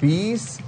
20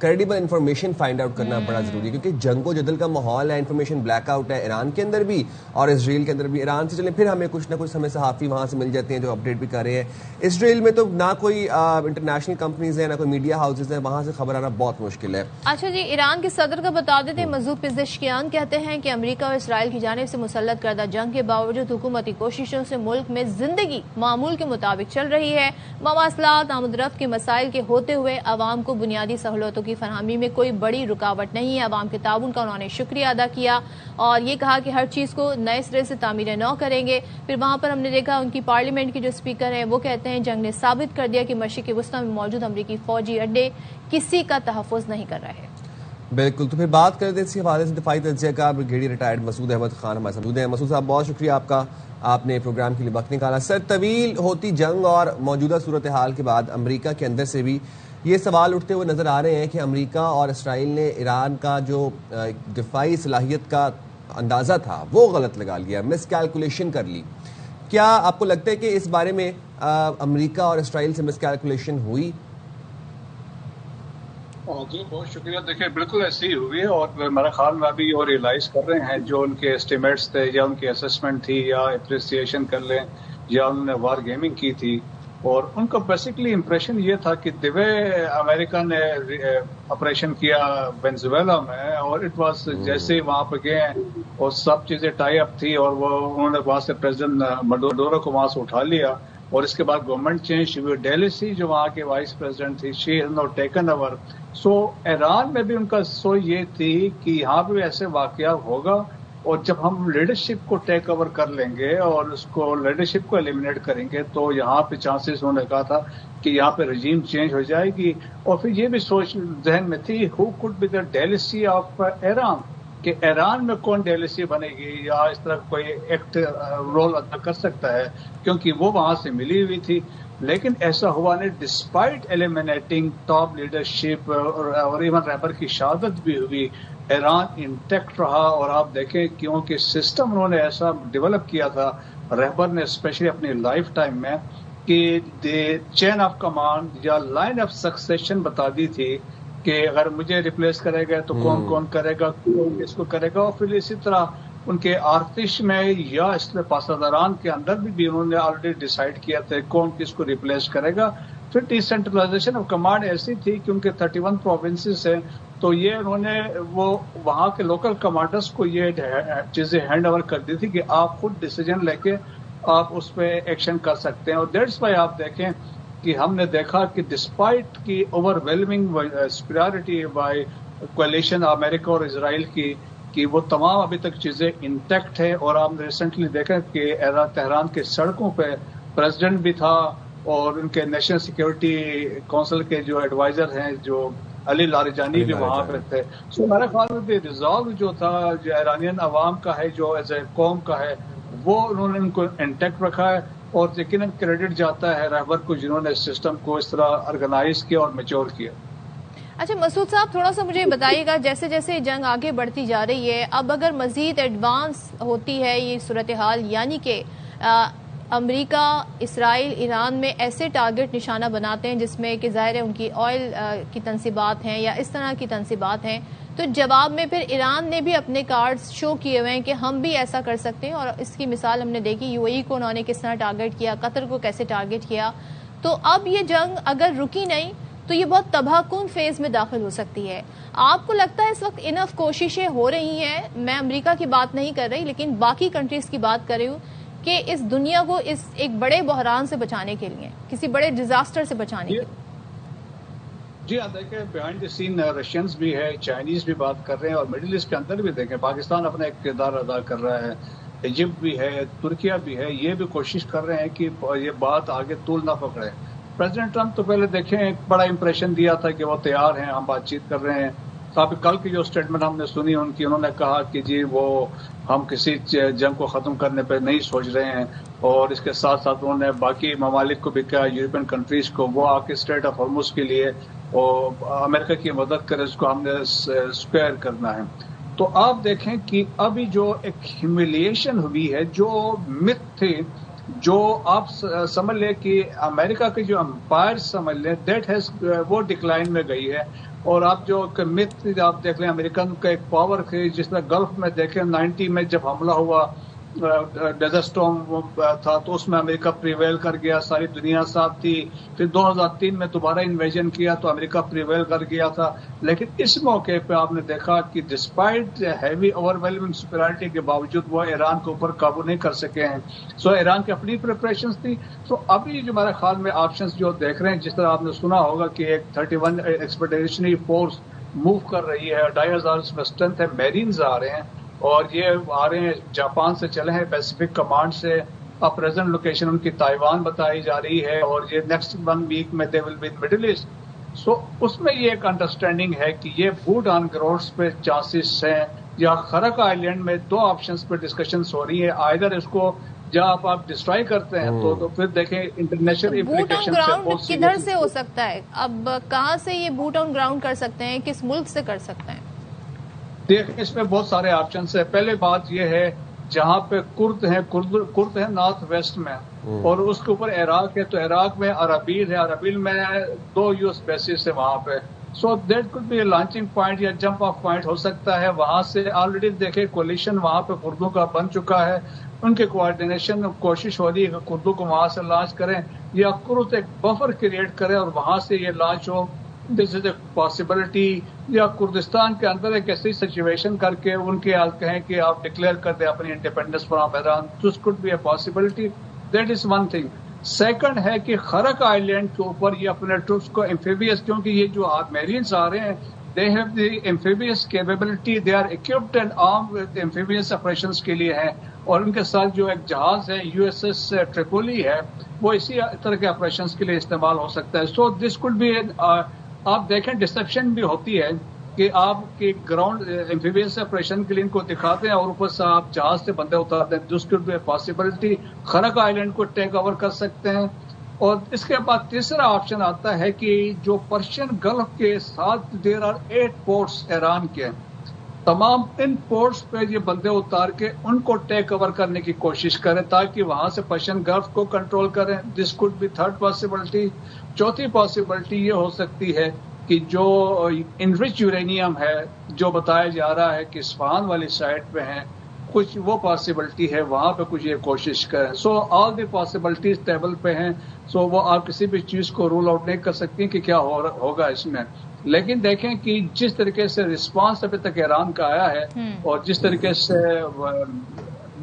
credible information find out کرنا بڑا ضروری ہے، کیونکہ جنگ و جدل کا ماحول ہے، انفارمیشن بلیک آؤٹ ہے ایران کے اندر بھی اور اسرائیل کے اندر بھی. ایران سے چلیں پھر ہمیں کچھ نہ کچھ ہمیں صحافی وہاں سے مل جاتے ہیں جو اپڈیٹ بھی کر رہے ہیں. اسرائیل میں تو نہ کوئی انٹرنیشنل کمپنیز ہیں نہ کوئی میڈیا ہاؤسز ہیں، وہاں سے خبر آنا بہت مشکل ہے. اچھا جی، ایران کے صدر کا بتا دیتے ہیں. مسعود پزشکیان کہتے ہیں کہ امریکہ اور اسرائیل کی جانب سے مسلط کردہ جنگ کے باوجود حکومتی کوششوں سے ملک میں زندگی معمول کے مطابق چل رہی ہے. مواصلات، آمد و رفت کے مسائل کے ہوتے ہوئے عوام کو بنیادی سہولتوں کی فراہمی میں کوئی بڑی رکاوٹ نہیں ہے. عوام کے تعاون کا انہوں نے شکریہ ادا کیا اور یہ کہا کہ ہر چیز کو نئے سرے سے تعمیر نو کریں گے. پھر وہاں پر ہم نے دیکھا ان کی پارلیمنٹ کے جو اسپیکر ہیں وہ کہتے ہیں جنگ نے ثابت کر دیا کہ مشرق وسطی میں موجود امریکی فوجی اڈے کسی کا تحفظ نہیں کر رہے. بالکل. تو پھر بات کرتے ہیں اسی حوالے سے دفاعی تجزیہ کار بریگیڈیئر ریٹائرڈ مسعود احمد خان ہمارے ساتھ ہیں. مسعود صاحب بہت شکریہ آپ کا، آپ نے پروگرام کے لیے وقت نکالا. سر، طویل ہوتی جنگ اور موجودہ صورتحال کے بعد امریکہ کے اندر سے بھی یہ سوال اٹھتے ہوئے نظر آ رہے ہیں کہ امریکہ اور اسرائیل نے ایران کا جو دفاعی صلاحیت کا اندازہ تھا وہ غلط لگا لیا، مس کیلکولیشن کر لی. کیا آپ کو لگتا ہے کہ اس بارے میں امریکہ اور اسرائیل سے مس کیلکولیشن ہوئی؟ جی بہت شکریہ. دیکھیں بالکل ایسی ہی ہوئی ہے اور میرے خیال میں ابھی وہ ریئلائز کر رہے ہیں جو ان کے اسٹیمیٹس تھے یا ان کی اسسمنٹ تھی یا اپریسیشن کر لیں یا انہوں نے وار گیمنگ کی تھی، اور ان کا بیسکلی امپریشن یہ تھا کہ دی وے امریکہ نے آپریشن کیا وینزویلا میں اور اٹ واز جیسے وہاں پہ گئے اور سب چیزیں ٹائی اپ تھی اور وہ انہوں نے وہاں سے پریزیڈنٹ مڈورو کو وہاں سے اٹھا لیا اور اس کے بعد گورنمنٹ چینج ہوئی. ڈیلی سی جو وہاں کے وائس پریزیڈنٹ تھی she has not taken over. So Iran میں بھی ان کا سوچ یہ تھی کہ یہاں بھی ایسے واقعہ ہوگا اور جب ہم لیڈرشپ کو ٹیک اوور کر لیں گے اور اس کو لیڈرشپ کو ایلیمنیٹ کریں گے تو یہاں پہ چانسز انہوں نے کہا تھا کہ یہاں پہ رجیم چینج ہو جائے گی. اور پھر یہ بھی سوچ ذہن میں تھی who could be the Delcy of Iran, کہ ایران میں کون ڈیلیسی بنے گی یا اس طرح کوئی ایکٹ رول ادا کر سکتا ہے، کیونکہ وہ وہاں سے ملی ہوئی تھی. لیکن ایسا ہوا نہیں، ڈسپائٹ ایلیمنیٹنگ ٹاپ لیڈرشپ اور ایون رہبر کی شہادت بھی ہوئی، ایران انٹیکٹ رہا. اور آپ دیکھیں کیونکہ سسٹم انہوں نے ایسا ڈیولپ کیا تھا رہبر نے اسپیشلی اپنی لائف ٹائم میں کہ چین آف کمانڈ یا لائن آف سکسیشن بتا دی تھی کہ اگر مجھے ریپلیس کرے گا تو کون کون کرے گا، کون کس کو کرے گا. اور پھر اسی طرح ان کے آرتش میں یا اس میں پاسداران کے اندر بھی انہوں نے آلریڈی ڈیسائیڈ کیا تھا کون کس کو ریپلیس کرے گا. پھر ڈی سینٹرلائزیشن آف کمانڈ ایسی تھی کہ ان کے 31 پروونسز ہیں تو یہ انہوں نے وہ وہاں کے لوکل کمانڈرز کو یہ چیزیں ہینڈ اوور کر دی تھی کہ آپ خود ڈیسیجن لے کے آپ اس پہ ایکشن کر سکتے ہیں. اور دیٹس وائی آپ دیکھیں کہ ہم نے دیکھا کہ ڈسپائٹ کی overwhelming superiority by coalition امریکہ اور اسرائیل کی کہ وہ تمام ابھی تک چیزیں انٹیکٹ ہے. اور آپ نے ریسنٹلی دیکھا کہ تہران کے سڑکوں پہ پریزیڈنٹ بھی تھا اور ان کے نیشنل سیکیورٹی کونسل کے جو ایڈوائزر ہیں جو علی لاریجانی بھی وہاں پہ تھے. سو میرے خیال میں بھی ریزالو جو تھا جو ایرانین عوام کا ہے جو ایز اے قوم کا ہے وہ انہوں نے ان کو انٹیکٹ رکھا ہے اور یقیناً کریڈٹ جاتا ہے رہبر کو جنہوں نے سسٹم کو اس طرح آرگنائز کیا اور میچور کیا. اچھا مسعود صاحب تھوڑا سا مجھے بتائیے گا جیسے جیسے جنگ آگے بڑھتی جا رہی ہے اب اگر مزید ایڈوانس ہوتی ہے یہ صورتحال یعنی کہ امریکہ اسرائیل ایران میں ایسے ٹارگٹ نشانہ بناتے ہیں جس میں کہ ظاہر ہے ان کی آئل کی تنصیبات ہیں یا اس طرح کی تنصیبات ہیں تو جواب میں پھر ایران نے بھی اپنے کارڈز شو کیے ہوئے ہیں کہ ہم بھی ایسا کر سکتے ہیں اور اس کی مثال ہم نے دیکھی یو اے ای کو انہوں نے کس طرح ٹارگٹ کیا قطر کو کیسے ٹارگٹ کیا. تو اب یہ جنگ اگر رکی نہیں تو یہ بہت تباہ کن فیز میں داخل ہو سکتی ہے. آپ کو لگتا ہے اس وقت انف کوششیں ہو رہی ہیں میں امریکہ کی بات نہیں کر رہی لیکن باقی کنٹریز کی بات کر رہی ہوں کہ اس دنیا کو اس ایک بڑے بحران سے بچانے کے لیے کسی بڑے ڈیزاسٹر سے بچانے کے لیے؟ جی ہاں دیکھیں بیہائنڈ دی سین رشینز بھی ہے چائنیز بھی بات کر رہے ہیں اور مڈل ایسٹ کے اندر بھی دیکھیں پاکستان اپنا ایک کردار ادا کر رہا ہے، ایجپٹ بھی ہے، ترکیہ بھی ہے، یہ بھی کوشش کر رہے ہیں کہ یہ بات آگے طول نہ پکڑے. پریزیڈنٹ ٹرمپ تو پہلے دیکھیں ایک بڑا امپریشن دیا تھا کہ وہ تیار ہیں ہم بات چیت کر رہے ہیں. کل کی جو اسٹیٹمنٹ ہم نے سنی ان کی انہوں نے کہا کہ جی وہ ہم کسی جنگ کو ختم کرنے پہ نہیں سوچ رہے ہیں اور اس کے ساتھ ساتھ انہوں نے باقی ممالک کو بھی کہا یورپین کنٹریز کو وہ آ کے اسٹریٹ آف ہارمز کے لیے اور امریکہ کی مدد کرے اس کو ہم نے اسپیئر کرنا ہے. تو آپ دیکھیں کہ ابھی جو ایک ہیومیلیشن ہوئی ہے جو مت تھی جو آپ سمجھ لیں کہ امریکہ کے جو امپائر سمجھ لیں دیٹ ہیز وہ ڈکلائن میں گئی ہے. اور آپ جو مت آپ دیکھ لیں امریکن کا ایک پاور تھی جس طرح گلف میں دیکھیں 90 میں جب حملہ ہوا ڈیزرٹ اسٹارم تھا تو اس میں امریکہ پریویل کر گیا, ساری دنیا ساتھ تھی. پھر 2003 میں دوبارہ انویژن کیا تو امریکہ پریویل کر گیا تھا. لیکن اس موقع پہ آپ نے دیکھا کہ despite heavy over whelming superiority کے باوجود وہ ایران کے اوپر قابو نہیں کر سکے ہیں. سو ایران کی اپنی پریپریشنز تھی. تو ابھی جو میرے خیال میں آپشنز جو دیکھ رہے ہیں, جس طرح آپ نے سنا ہوگا کہ ایک 31 ایکسپیڈیشنری فورس موو کر رہی ہے, 2500 اس میں اسٹرینتھ ہے, میرینز آ رہے ہیں اور یہ آ رہے ہیں جاپان سے چلے ہیں, پیسیفک کمانڈ سے. اب پریزنٹ لوکیشن ان کی تائیوان بتائی جا رہی ہے اور یہ نیکسٹ 1 ویک میں they will be in middle east. So اس میں یہ ایک انڈرسٹینڈنگ ہے کہ یہ بوٹ آن گراؤنڈس پہ چانسز ہیں. یا خرق آئیلینڈ میں 2 آپشنز پہ ڈسکشنز ہو رہی ہیں, آئدر اس کو جب آپ ڈسٹرائی کرتے ہیں تو پھر دیکھیں انٹرنیشنل بوٹ آن گراؤنڈ کدھر سے ہو سکتا ہے, اب کہاں سے یہ بوٹ آن گراؤنڈ کر سکتے ہیں, کس ملک سے کر سکتے ہیں؟ دیکھیں اس میں بہت سارے آپشنس ہیں. پہلے بات یہ ہے جہاں پہ کرد ہیں نارتھ ویسٹ میں اور اس کے اوپر عراق ہے, تو عراق میں ارابیل ہے, ارابیل میں 2 US بیسز ہے وہاں پہ. So that could be a launching point یا جمپ آف پوائنٹ ہو سکتا ہے. وہاں سے آلریڈی دیکھیں کولیشن وہاں پہ کردوں کا بن چکا ہے, ان کے کوآرڈینیشن میں کوشش ہو رہی ہے کہ کردوں کو وہاں سے لانچ کریں یا کرد ایک بفر کریٹ کرے اور وہاں سے یہ launch who. This is a possibility. یا کردستان کے اندر ایک ایسی سچویشن کر کے ان کے کہیں کہ آپ ڈکلیئر کر دیں اپنی independence from Iran, this could be a possibility. That is one thing. Second ہے کہ خرق آئیلینڈ کے اوپر یہ اپنے ٹروپس کو ایمفیبیس, کیونکہ یہ جو میرینز آ رہے ہیں they have the amphibious capability, they are equipped and arm with amphibious operations کے لیے ہیں. اور ان کے ساتھ جو ایک جہاز ہے USS ٹریپولی ہے وہ اسی طرح کے آپریشنس کے لیے استعمال ہو سکتا ہے. سو دس کوڈ بی, آپ دیکھیں ڈسپشن بھی ہوتی ہے کہ آپ کی گراؤنڈ ایمفیبیس آپریشن کے لیے ان کو دکھاتے ہیں اور اوپر سے آپ جہاز سے بندے اتارتے ہیں. This could be a possibility. Kharg island کو ٹیک اوور کر سکتے ہیں. اور اس کے بعد تیسرا آپشن آتا ہے کہ جو پرشین گلف کے ساتھ دیر آر 8 پورٹس ایران کے, تمام ان پورٹس پہ یہ بندے اتار کے ان کو ٹیک اوور کرنے کی کوشش کریں تاکہ وہاں سے پرشین گلف کو کنٹرول کریں. دس کوڈ بی تھرڈ پاسبلٹی. چوتھی پاسبلٹی یہ ہو سکتی ہے کہ جو انرچ یورینیم ہے جو بتایا جا رہا ہے کہ اصفہان والی سائٹ پہ ہیں, کچھ وہ پاسبلٹی ہے وہاں پہ کچھ یہ کوشش کریں. سو آل دی پاسبلٹیز ٹیبل پہ ہیں. سو وہ آپ کسی بھی چیز کو رول آؤٹ نہیں کر سکتی کہ کیا ہوگا اس میں. لیکن دیکھیں کہ جس طریقے سے رسپانس ابھی تک ایران کا آیا ہے اور جس طریقے سے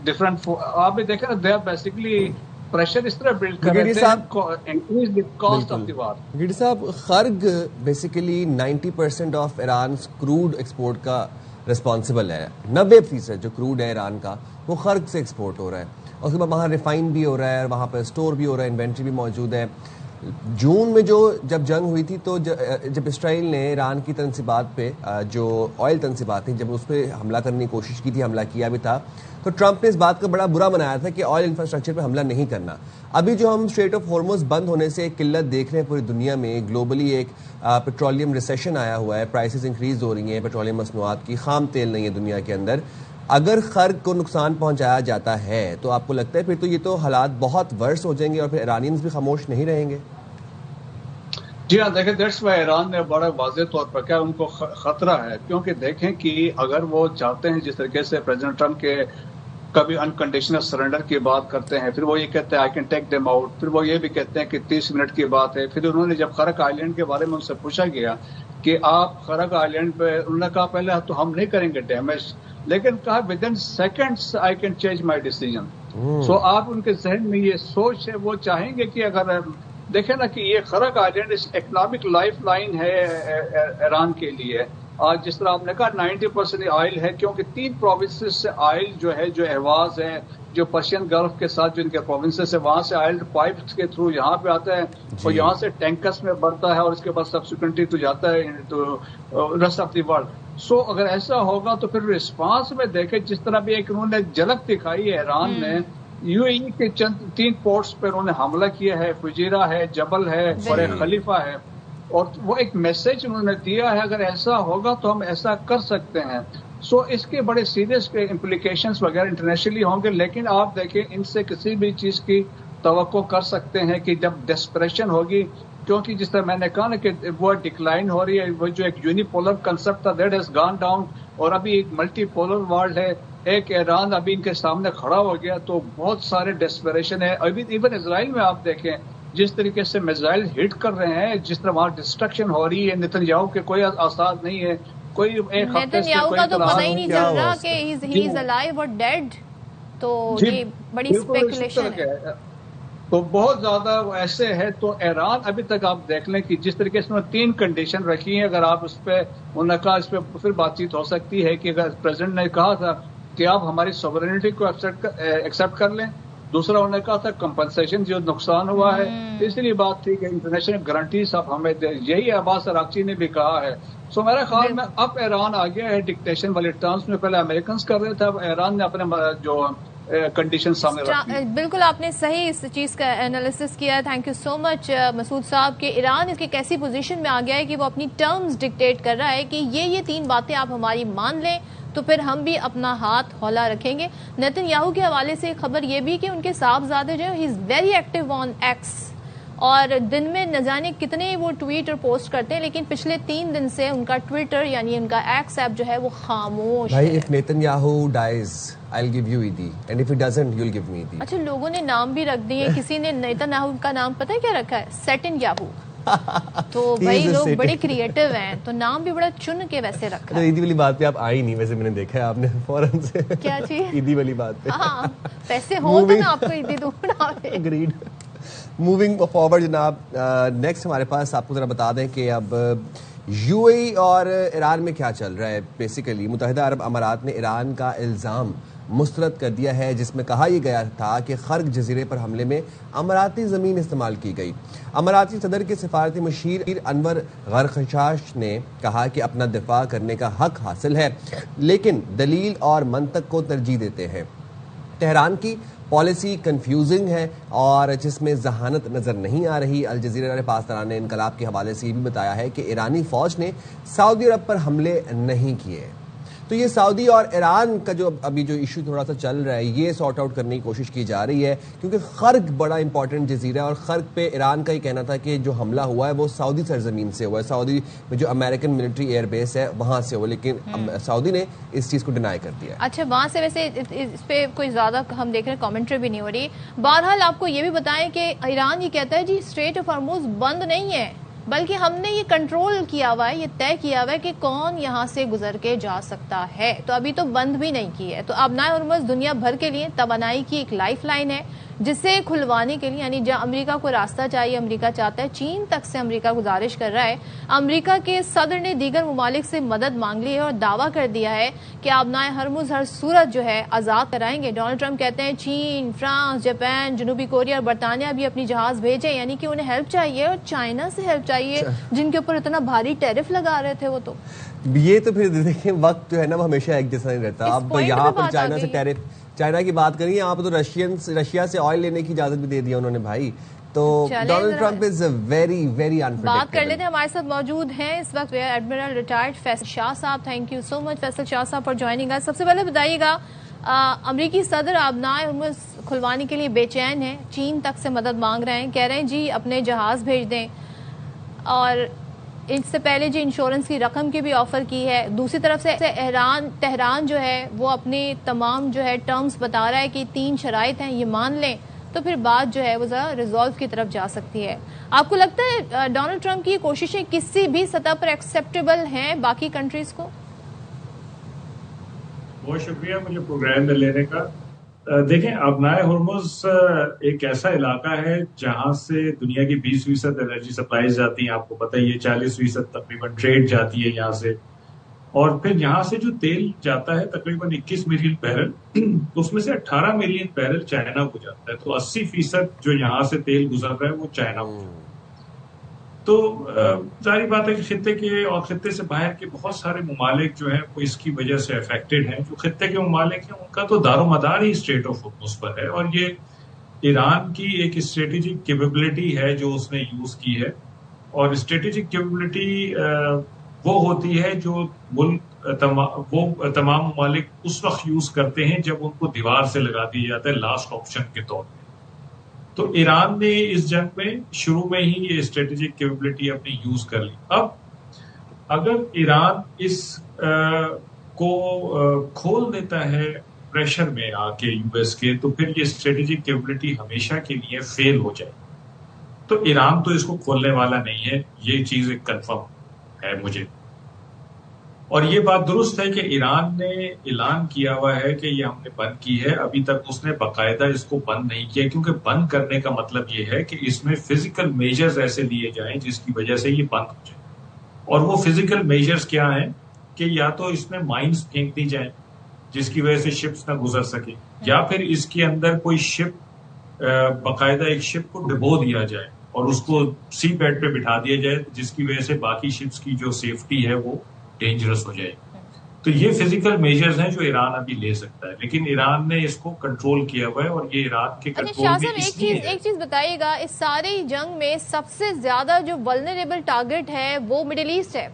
ڈفرنٹ, آپ بھی دیکھیں نا, دے آر بیسیکلی پریشر اس طرح بلڈ کر رہے ہیں increase the cost of the war. گیڈی صاحب, Kharg basically 90% of Iran crude export کا ریسپانسبل ہے. 90% جو کروڈ ہے ایران کا وہ خرگ سے ایکسپورٹ ہو رہا ہے, اور اس کے بعد وہاں ریفائن بھی ہو رہا ہے, وہاں پہ اسٹور بھی ہو رہا ہے, انوینٹری بھی موجود ہے. جون میں جب جنگ ہوئی تھی تو جب اسرائیل نے ایران کی تنصیبات پہ, جو آئل تنصیبات تھیں, جب اس پہ حملہ کرنے کی کوشش کی تھی, حملہ کیا بھی تھا, تو ٹرمپ نے اس بات کا بڑا برا منایا تھا کہ آئل انفراسٹرکچر پہ حملہ نہیں کرنا. ابھی جو ہم اسٹریٹ آف ہارمز بند ہونے سے ایک قلت دیکھ رہے ہیں پوری دنیا میں, گلوبلی ایک پیٹرولیم ریسیشن آیا ہوا ہے, پرائسز انکریز ہو رہی ہیں پیٹرولیم مصنوعات کی, خام تیل نہیں ہے دنیا کے اندر. اگر خرگ کو نقصان پہنچایا جاتا ہے تو آپ کو لگتا ہے پھر تو یہ تو حالات بہت ورس ہو جائیں گے اور پھر ایرانینز بھی خاموش نہیں رہیں گے؟ جی ہاں, دیکھیں دیٹس وائی ایران نے بڑا واضح طور پر کیا ان کو خطرہ ہے, کیونکہ دیکھیں کہ اگر وہ چاہتے ہیں جس طریقے سے پریزیڈنٹ ٹرمپ کے کبھی انکنڈیشنل سرنڈر کی بات کرتے ہیں, پھر وہ یہ کہتے ہیں I can take them out, پھر وہ یہ بھی کہتے ہیں کہ 30 منٹ کی بات ہے. پھر انہوں نے جب خرق آئیلینڈ کے بارے میں ان سے پوچھا گیا کہ آپ خرق آئیلینڈ پہ, انہوں نے کہا پہلے تو ہم نہیں کریں گے ڈیمیج, لیکن کہا within seconds I can change my decision. So آپ ان کے ذہن میں یہ سوچ ہے, وہ چاہیں گے کہ اگر دیکھیں نا کہ یہ خرق آئیلینڈ اکنامک لائف لائن ہے ایران کے لیے. آج جس طرح آپ نے کہا 90% آئل ہے, کیونکہ 3 پروونسز سے آئل جو ہے, جو احواز ہے, جو پرشین گلف کے ساتھ جو ان کے پروونسز ہے, وہاں سے آئل پائپس کے تھرو یہاں پہ آتا ہے اور یہاں سے ٹینکرس میں بڑھتا ہے اور اس کے بعد سبسیکوئنٹلی تو جاتا ہے تو ریسٹ آف دی ورلڈ. سو اگر ایسا ہوگا تو پھر رسپانس میں دیکھیں جس طرح بھی ایک انہوں نے جھلک دکھائی ہے ایران نے, UAE کے چند 3 پورٹس پہ انہوں نے حملہ کیا ہے, فجیرہ ہے, جبل ہے اور ایک خلیفہ ہے, اور وہ ایک میسج انہوں نے دیا ہے اگر ایسا ہوگا تو ہم ایسا کر سکتے ہیں. سو اس کے بڑے سیریس امپلیکیشنز وغیرہ انٹرنیشنلی ہوں گے. لیکن آپ دیکھیں ان سے کسی بھی چیز کی توقع کر سکتے ہیں کہ جب ڈسپریشن ہوگی, کیونکہ جس طرح میں نے کہا نا کہ وہ ڈکلائن ہو رہی ہے, وہ جو ایک یونیپولر کنسپٹ تھا دیٹ ہیز گان ڈاؤن, اور ابھی ایک ملٹی پولر ورلڈ ہے, ایک ایران ابھی ان کے سامنے کھڑا ہو گیا, تو بہت سارے ڈسپریشن ہے. ابھی ایون اسرائیل میں آپ دیکھیں جس طریقے سے میزائل ہٹ کر رہے ہیں, جس طرح وہاں ڈسٹرکشن ہو رہی ہے, نتن یاہو کے کوئی آثار نہیں ہے, کوئی ایک ہفتے سے کوئی کا تو پتہ ہی نہیں چل رہا کہ ہی از الائیو اور ڈیڈ, تو یہ بڑی اسپیکولیشن ہے. تو بہت زیادہ ایسے ہے. تو ایران ابھی تک آپ دیکھ لیں کہ جس طریقے سے 3 کنڈیشن رکھی ہیں, اگر آپ اس پہ انہوں نے کہا اس پہ پھر بات چیت ہو سکتی ہے کہ اگر پریزیڈنٹ نے کہا تھا کہ آپ ہماری سوورینٹی کو ایکسیپٹ کر لیں, دوسرا انہوں نے کہا تھا کمپنسیشن جو نقصان ہوا ہے, تیسری بات تھی کہ انٹرنیشنل گارنٹیز آپ ہمیں دیں, یہی عباس اراغچی نے بھی کہا ہے. سو میرا خیال میں اب ایران آ گیا ہے ڈکٹیشن والے ٹرمز میں, پہلے امریکنز کر رہے تھے, اب ایران نے اپنے جو کنڈیشن سامنے رکھی. بالکل آپ نے صحیح اس چیز کا انالیسس کیا ہے. تھینک یو سو مچ مسعود صاحب. کہ ایران اس کی کیسی پوزیشن میں آ گیا ہے کہ وہ اپنی ٹرمز ڈکٹیٹ کر رہا ہے کہ یہ 3 باتیں آپ ہماری مان لیں تو پھر ہم بھی اپنا ہاتھ ہولا رکھیں گے. نتن یاہو کے حوالے سے ایک خبر یہ بھی کہ ان کے صاحبزادے جو he is very active on X, اور دن میں نہ جانے کتنے وہ ٹویٹ اور پوسٹ کرتے ہیں, لیکن پچھلے 3 دن سے ان کا ٹویٹر یعنی ان کا ایکس ایپ جو ہے وہ خاموش ہے. if Netanyahu dies I'll give you Eidi and if he doesn't you'll give me Eidi. اچھا, لوگوں نے نام بھی رکھ دیے. کسی نے نیتن یاہو کا نام پتہ ہے کیا رکھا ہے؟ سیٹن یاہو. تو بھائی لوگ بڑے کریٹو ہیں, تو نام بھی بڑا چن کے ویسے رکھا ہے. عیدی والی بات پہ آپ آئی نہیں, ویسے میں نے دیکھا ہے آپ نے فوراً سے کیا چیز عیدی والی بات پہ. ہاں پیسے ہوں تو میں آپ کو عیدی دوں. اگریڈ. موونگ فارورڈ جناب, نیکسٹ ہمارے پاس آپ کو ذرا بتا دیں کہ اب یو اے ای اور ایران میں کیا چل رہا ہے. بیسیکلی متحدہ عرب امارات نے ایران کا الزام مسترد کر دیا ہے جس میں کہا یہ گیا تھا کہ خرق جزیرے پر حملے میں اماراتی زمین استعمال کی گئی. اماراتی صدر کے سفارتی مشیر انور غرخشاش نے کہا کہ اپنا دفاع کرنے کا حق حاصل ہے لیکن دلیل اور منطق کو ترجیح دیتے ہیں. تہران کی پالیسی کنفیوزنگ ہے اور جس میں ذہانت نظر نہیں آ رہی. الجزیرہ نے پاسداران انقلاب کے حوالے سے یہ بھی بتایا ہے کہ ایرانی فوج نے سعودی عرب پر حملے نہیں کیے. تو یہ سعودی اور ایران کا جو ابھی جو ایشو تھوڑا سا چل رہا ہے یہ سارٹ آؤٹ کرنے کی کوشش کی جا رہی ہے, کیونکہ خرق بڑا امپورٹنٹ جزیرہ ہے اور خرق پہ ایران کا یہ کہنا تھا کہ جو حملہ ہوا ہے وہ سعودی سرزمین سے ہوا ہے, سعودی میں جو امریکن ملٹری ایئر بیس ہے وہاں سے ہوا, لیکن سعودی نے اس چیز کو ڈینائی کر دیا. اچھا, وہاں سے ویسے اس پہ کوئی زیادہ ہم دیکھ رہے ہیں کامنٹری بھی نہیں ہو رہی. بہرحال آپ کو یہ بھی بتائیں کہ ایران یہ کہتا ہے جی اسٹریٹ آف ہارموز بند نہیں ہے, بلکہ ہم نے یہ کنٹرول کیا ہوا ہے, یہ طے کیا ہوا ہے کہ کون یہاں سے گزر کے جا سکتا ہے. تو ابھی تو بند بھی نہیں کی ہے. تو آبنائے ہرمز دنیا بھر کے لیے توانائی کی ایک لائف لائن ہے جسے کھلوانے کے لیے, یعنی جہاں امریکہ کو راستہ چاہیے امریکہ چاہتا ہے, چین تک سے امریکہ گزارش کر رہا ہے. امریکہ کے صدر نے دیگر ممالک سے مدد مانگ لی ہے اور دعویٰ کر دیا ہے کہ آبنائے ہرمز ہر صورت جو ہے آزاد کرائیں گے. ڈونلڈ ٹرمپ کہتے ہیں چین, فرانس, جاپان, جنوبی کوریا اور برطانیہ بھی اپنی جہاز بھیجیں, یعنی کہ انہیں ہیلپ چاہیے اور چائنا سے ہیلپ چاہیے جن کے اوپر اتنا بھاری ٹیرف لگا رہے تھے وہ. تو یہ تو پھر دیکھیں وقت جو ہے نا وہ ہمیشہ ایک جیسا نہیں رہتا. اب یہاں پر چائنا سے ٹیرف, چائنا کی بات کریے, یہاں پہ تو رشیا سے آئل لینے کی اجازت بھی دے دیا انہوں نے بھائی. تو Donald Trump is very very unpredictable. بات کر لیتے ہیں, ہمارے ساتھ موجود ہیں اس وقت ایڈمرل ریٹائرڈ فیصل شاہ صاحب. تھینک یو سو مچ فیصل شاہ صاحب فار جوائننگ اس. سب سے پہلے بتائیے گا, امریکی صدر آبنائے ہرمز کھلوانے کے لیے بے چین ہیں, چین تک سے مدد مانگ رہے ہیں, کہہ رہے ہیں جی اپنے جہاز بھیج دیں, اور اس سے پہلے جو انشورنس کی رقم کی بھی آفر کی ہے. دوسری طرف سے تہران جو ہے وہ اپنے تمام جو ہے ٹرمز بتا رہا ہے کہ 3 شرائط ہیں, یہ مان لیں تو پھر بات جو ہے وہ ذرا ریزالو کی طرف جا سکتی ہے. آپ کو لگتا ہے ڈونلڈ ٹرمپ کی کوششیں کسی بھی سطح پر ایکسیپٹیبل ہیں باقی کنٹریز کو؟ بہت شکریہ مجھے پروگرام میں لینے کا. دیکھیں, آبنائے ہرمز ایک ایسا علاقہ ہے جہاں سے دنیا کی 20% انرجی سپلائیز جاتی ہیں. آپ کو پتہ ہے یہ 40% تقریباً ٹریڈ جاتی ہے یہاں سے, اور پھر یہاں سے جو تیل جاتا ہے تقریباً 21 ملین بیرل, تو اس میں سے 18 ملین بیرل چائنا کو جاتا ہے. تو 80% جو یہاں سے تیل گزر رہا ہے وہ چائنا کو جاتا ہے. تو ظاہری بات ہے کہ خطے کے اور خطے سے باہر کے بہت سارے ممالک جو ہیں وہ اس کی وجہ سے افیکٹڈ ہیں. جو خطے کے ممالک ہیں ان کا تو دار و مدار ہی اسٹریٹ آف ہارمز پر ہے, اور یہ ایران کی ایک اسٹریٹجک کیپیبلٹی ہے جو اس نے یوز کی ہے. اور اسٹریٹجک کیپیبلٹی وہ ہوتی ہے جو ملک تمام ممالک اس وقت یوز کرتے ہیں جب ان کو دیوار سے لگا دیا جاتا ہے لاسٹ آپشن کے طور پہ. تو ایران نے اس جنگ میں شروع میں ہی یہ اسٹریٹجک کیپبلٹی اپنی یوز کر لی. اب اگر ایران اس کو کھول دیتا ہے پریشر میں آ کے یو ایس کے, تو پھر یہ اسٹریٹجک کیپبلٹی ہمیشہ کے لیے فیل ہو جائے. تو ایران تو اس کو کھولنے والا نہیں ہے, یہ چیز ایک کنفرم ہے مجھے. اور یہ بات درست ہے کہ ایران نے اعلان کیا ہوا ہے کہ یہ ہم نے بند کی ہے, ابھی تک اس نے باقاعدہ اس کو بند نہیں کیا, کیونکہ بند کرنے کا مطلب یہ ہے کہ اس میں فزیکل میجرز ایسے لیے جائیں جس کی وجہ سے یہ بند ہو جائے. اور وہ فزیکل میجرز کیا ہیں کہ یا تو اس میں مائنز پھینک دی جائیں جس کی وجہ سے شپس نہ گزر سکے, یا پھر اس کے اندر کوئی شپ باقاعدہ ایک شپ کو ڈبو دیا جائے اور اس کو سی بیڈ پہ بٹھا دیا جائے جس کی وجہ سے باقی شپس کی جو سیفٹی ہے وہ ڈینجرس ہو جائے. تو یہ فزیکل میجرز ہیں جو ایران ابھی لے سکتا ہے, لیکن ایران نے اس کو کنٹرول کیا ہوا ہے اور یہ ایران کے کنٹرول میں اس لیے ہے. ایک چیز بتائیے گا, اس سارے جنگ میں سب سے زیادہ جو ولنریبل ٹارگٹ ہے وہ مڈل ایسٹ ہے.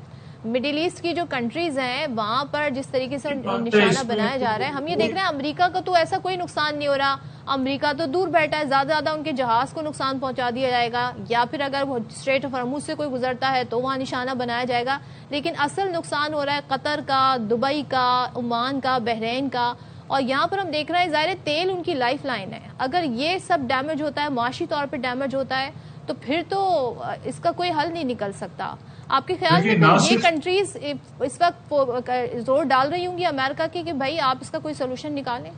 مڈل ایسٹ کی جو کنٹریز ہیں وہاں پر جس طریقے سے نشانہ بنایا جا رہا ہے, ہم یہ دیکھ رہے ہیں امریکہ کا تو ایسا کوئی نقصان نہیں ہو رہا, امریکہ تو دور بیٹھا ہے, زیادہ زیادہ ان کے جہاز کو نقصان پہنچا دیا جائے گا, یا پھر اگر وہ اسٹریٹ آف ہرمز سے کوئی گزرتا ہے تو وہاں نشانہ بنایا جائے گا. لیکن اصل نقصان ہو رہا ہے قطر کا, دبئی کا, عمان کا, بحرین کا. اور یہاں پر ہم دیکھ رہے ہیں ظاہر تیل ان کی لائف لائن ہے, اگر یہ سب ڈیمیج ہوتا ہے, معاشی طور پہ ڈیمیج ہوتا ہے, تو پھر تو اس کا کوئی حل نہیں نکل سکتا. آپ کے خیال میں یہ کنٹریز اس وقت زور ڈال رہی ہوں گی امریکہ کی کہ بھائی آپ اس کا کوئی سولوشن نکالیں؟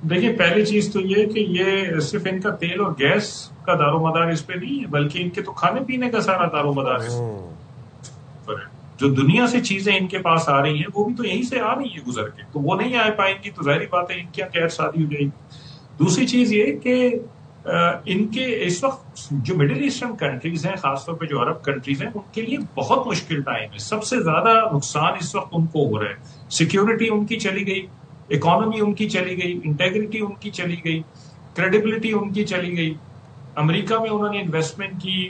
دیکھیں, پہلی چیز تو یہ کہ یہ صرف ان کا تیل اور گیس کا دار و مدار اس پہ نہیں ہے, بلکہ ان کے تو کھانے پینے کا سارا دار و مدار اس پر ہے. جو دنیا سے چیزیں ان کے پاس آ رہی ہیں وہ بھی تو یہیں سے آ رہی ہیں گزر کے, تو وہ نہیں آ پائیں گی تو ظاہری بات ہے ان کی خیر شادی ہو جائے گی. دوسری چیز یہ کہ ان کے اس وقت جو مڈل ایسٹرن کنٹریز ہیں, خاص طور پہ جو عرب کنٹریز ہیں, ان کے لیے بہت مشکل ٹائم ہے. سب سے زیادہ نقصان اس وقت ان کو ہو رہا ہے. سیکیورٹی ان کی چلی گئی, اکانومی ان کی چلی گئی, انٹیگریٹی ان کی چلی گئی, کریڈیبلٹی ان کی چلی گئی. امریکہ میں انہوں نے انویسٹمنٹ کی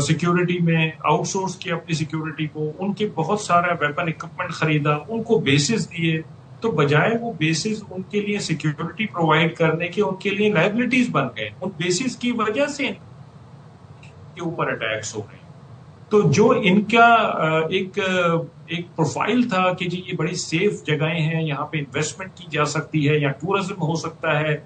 سیکیورٹی میں, آؤٹ سورس کی اپنی سیکیورٹی کو, ان کے بہت سارا ویپن اکوپمنٹ خریدا, ان کو بیسز دیے, تو بجائے وہ بیسز ان کے لیے سیکیورٹی پرووائڈ کرنے کے ان کے لیے لائبلٹیز بن گئے. ان بیسز کی وجہ سے ان کے اوپر اٹیکس ہو گئے. تو جو ان کا ایک پروفائل تھا کہ جی یہ بڑی سیف جگہیں ہیں, یہاں پہ انویسٹمنٹ کی جا سکتی ہے, یا ٹورزم ہو سکتا ہے,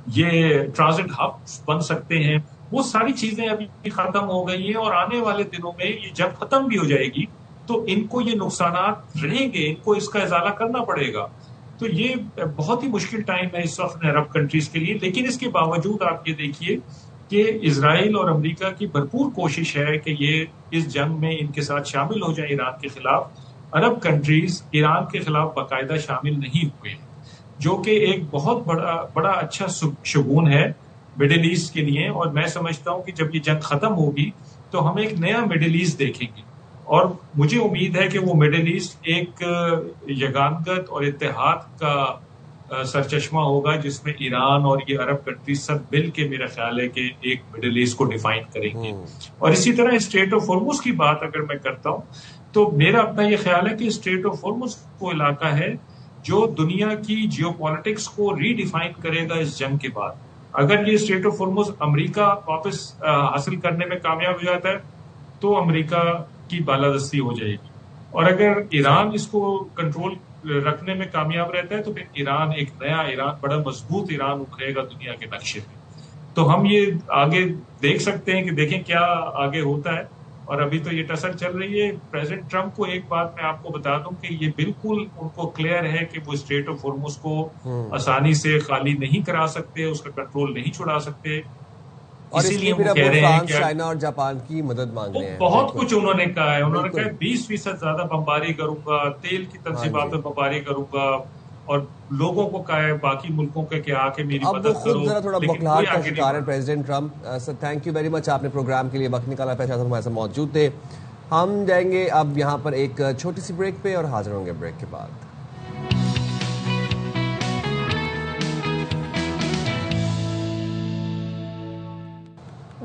یہ ٹرانزٹ ہبس بن سکتے ہیں, وہ ساری چیزیں ابھی ختم ہو گئی ہیں. اور آنے والے دنوں میں یہ جب ختم بھی ہو جائے گی تو ان کو یہ نقصانات رہیں گے, ان کو اس کا ازالہ کرنا پڑے گا. تو یہ بہت ہی مشکل ٹائم ہے اس وقت عرب کنٹریز کے لیے. لیکن اس کے باوجود آپ یہ دیکھیے کہ اسرائیل اور امریکہ کی بھرپور کوشش ہے کہ یہ اس جنگ میں ان کے ساتھ شامل ہو جائیں ایران کے خلاف. عرب کنٹریز ایران کے خلاف باقاعدہ شامل نہیں ہوئے, جو کہ ایک بہت بڑا اچھا شگون ہے مڈل ایسٹ کے لیے. اور میں سمجھتا ہوں کہ جب یہ جنگ ختم ہوگی تو ہم ایک نیا مڈل ایسٹ دیکھیں گے, اور مجھے امید ہے کہ وہ مڈل ایسٹ ایک یگانگت اور اتحاد کا سرچشمہ ہوگا, جس میں ایران اور یہ عرب کنٹریز سب مل کے میرا خیال ہے کہ ایک مڈل ایسٹ کو ڈیفائن کریں گے. اور اسی طرح اسٹریٹ آف ہرمز کی بات اگر میں کرتا ہوں تو میرا اپنا یہ خیال ہے کہ اسٹریٹ آف ہرمز وہ علاقہ ہے جو دنیا کی جیو پالیٹکس کو ری ڈیفائن کرے گا اس جنگ کے بعد. اگر یہ اسٹریٹ آف ہرمز امریکہ واپس حاصل کرنے میں کامیاب ہو جاتا ہے تو امریکہ کی بالادستی ہو جائے گی, اور اگر ایران اس کو کنٹرول رکھنے میں کامیاب رہتا ہے تو پھر ایران ایک نیا ایران, بڑا مضبوط ایران ابھرے گا دنیا کے نقشے میں. تو ہم یہ آگے دیکھ سکتے ہیں کہ دیکھیں کیا آگے ہوتا ہے. اور ابھی تو یہ ٹسل چل رہی ہے. پریزیڈنٹ ٹرمپ کو ایک بات میں آپ کو بتا دوں کہ یہ بالکل ان کو کلیئر ہے کہ وہ اسٹریٹ آف ہرمز کو آسانی سے خالی نہیں کرا سکتے, اس کا کنٹرول نہیں چھڑا سکتے. اور اس لیے پھر فرانس, چائنا اور جاپان کی مدد مانگ رہے ہیں. بہت کچھ انہوں نے کہا ہے. انہوں نے کہا 20% زیادہ بمباری کروں گا, تیل کی تنصیبات میں بمباری کروں گا, اور لوگوں کو کہا ہے باقی ملکوں کے کہ آ کے میری مدد کرو. اب خود ذرا تھوڑا بخلاہٹ کا شکار ہے president Trump. Sir thank you very much, آپ نے پروگرام کے لیے وقت نکالا, پیسہ ہمارے ساتھ موجود تھے. ہم جائیں گے اب یہاں پر ایک چھوٹی سی بریک پہ اور حاضر ہوں گے بریک کے بعد.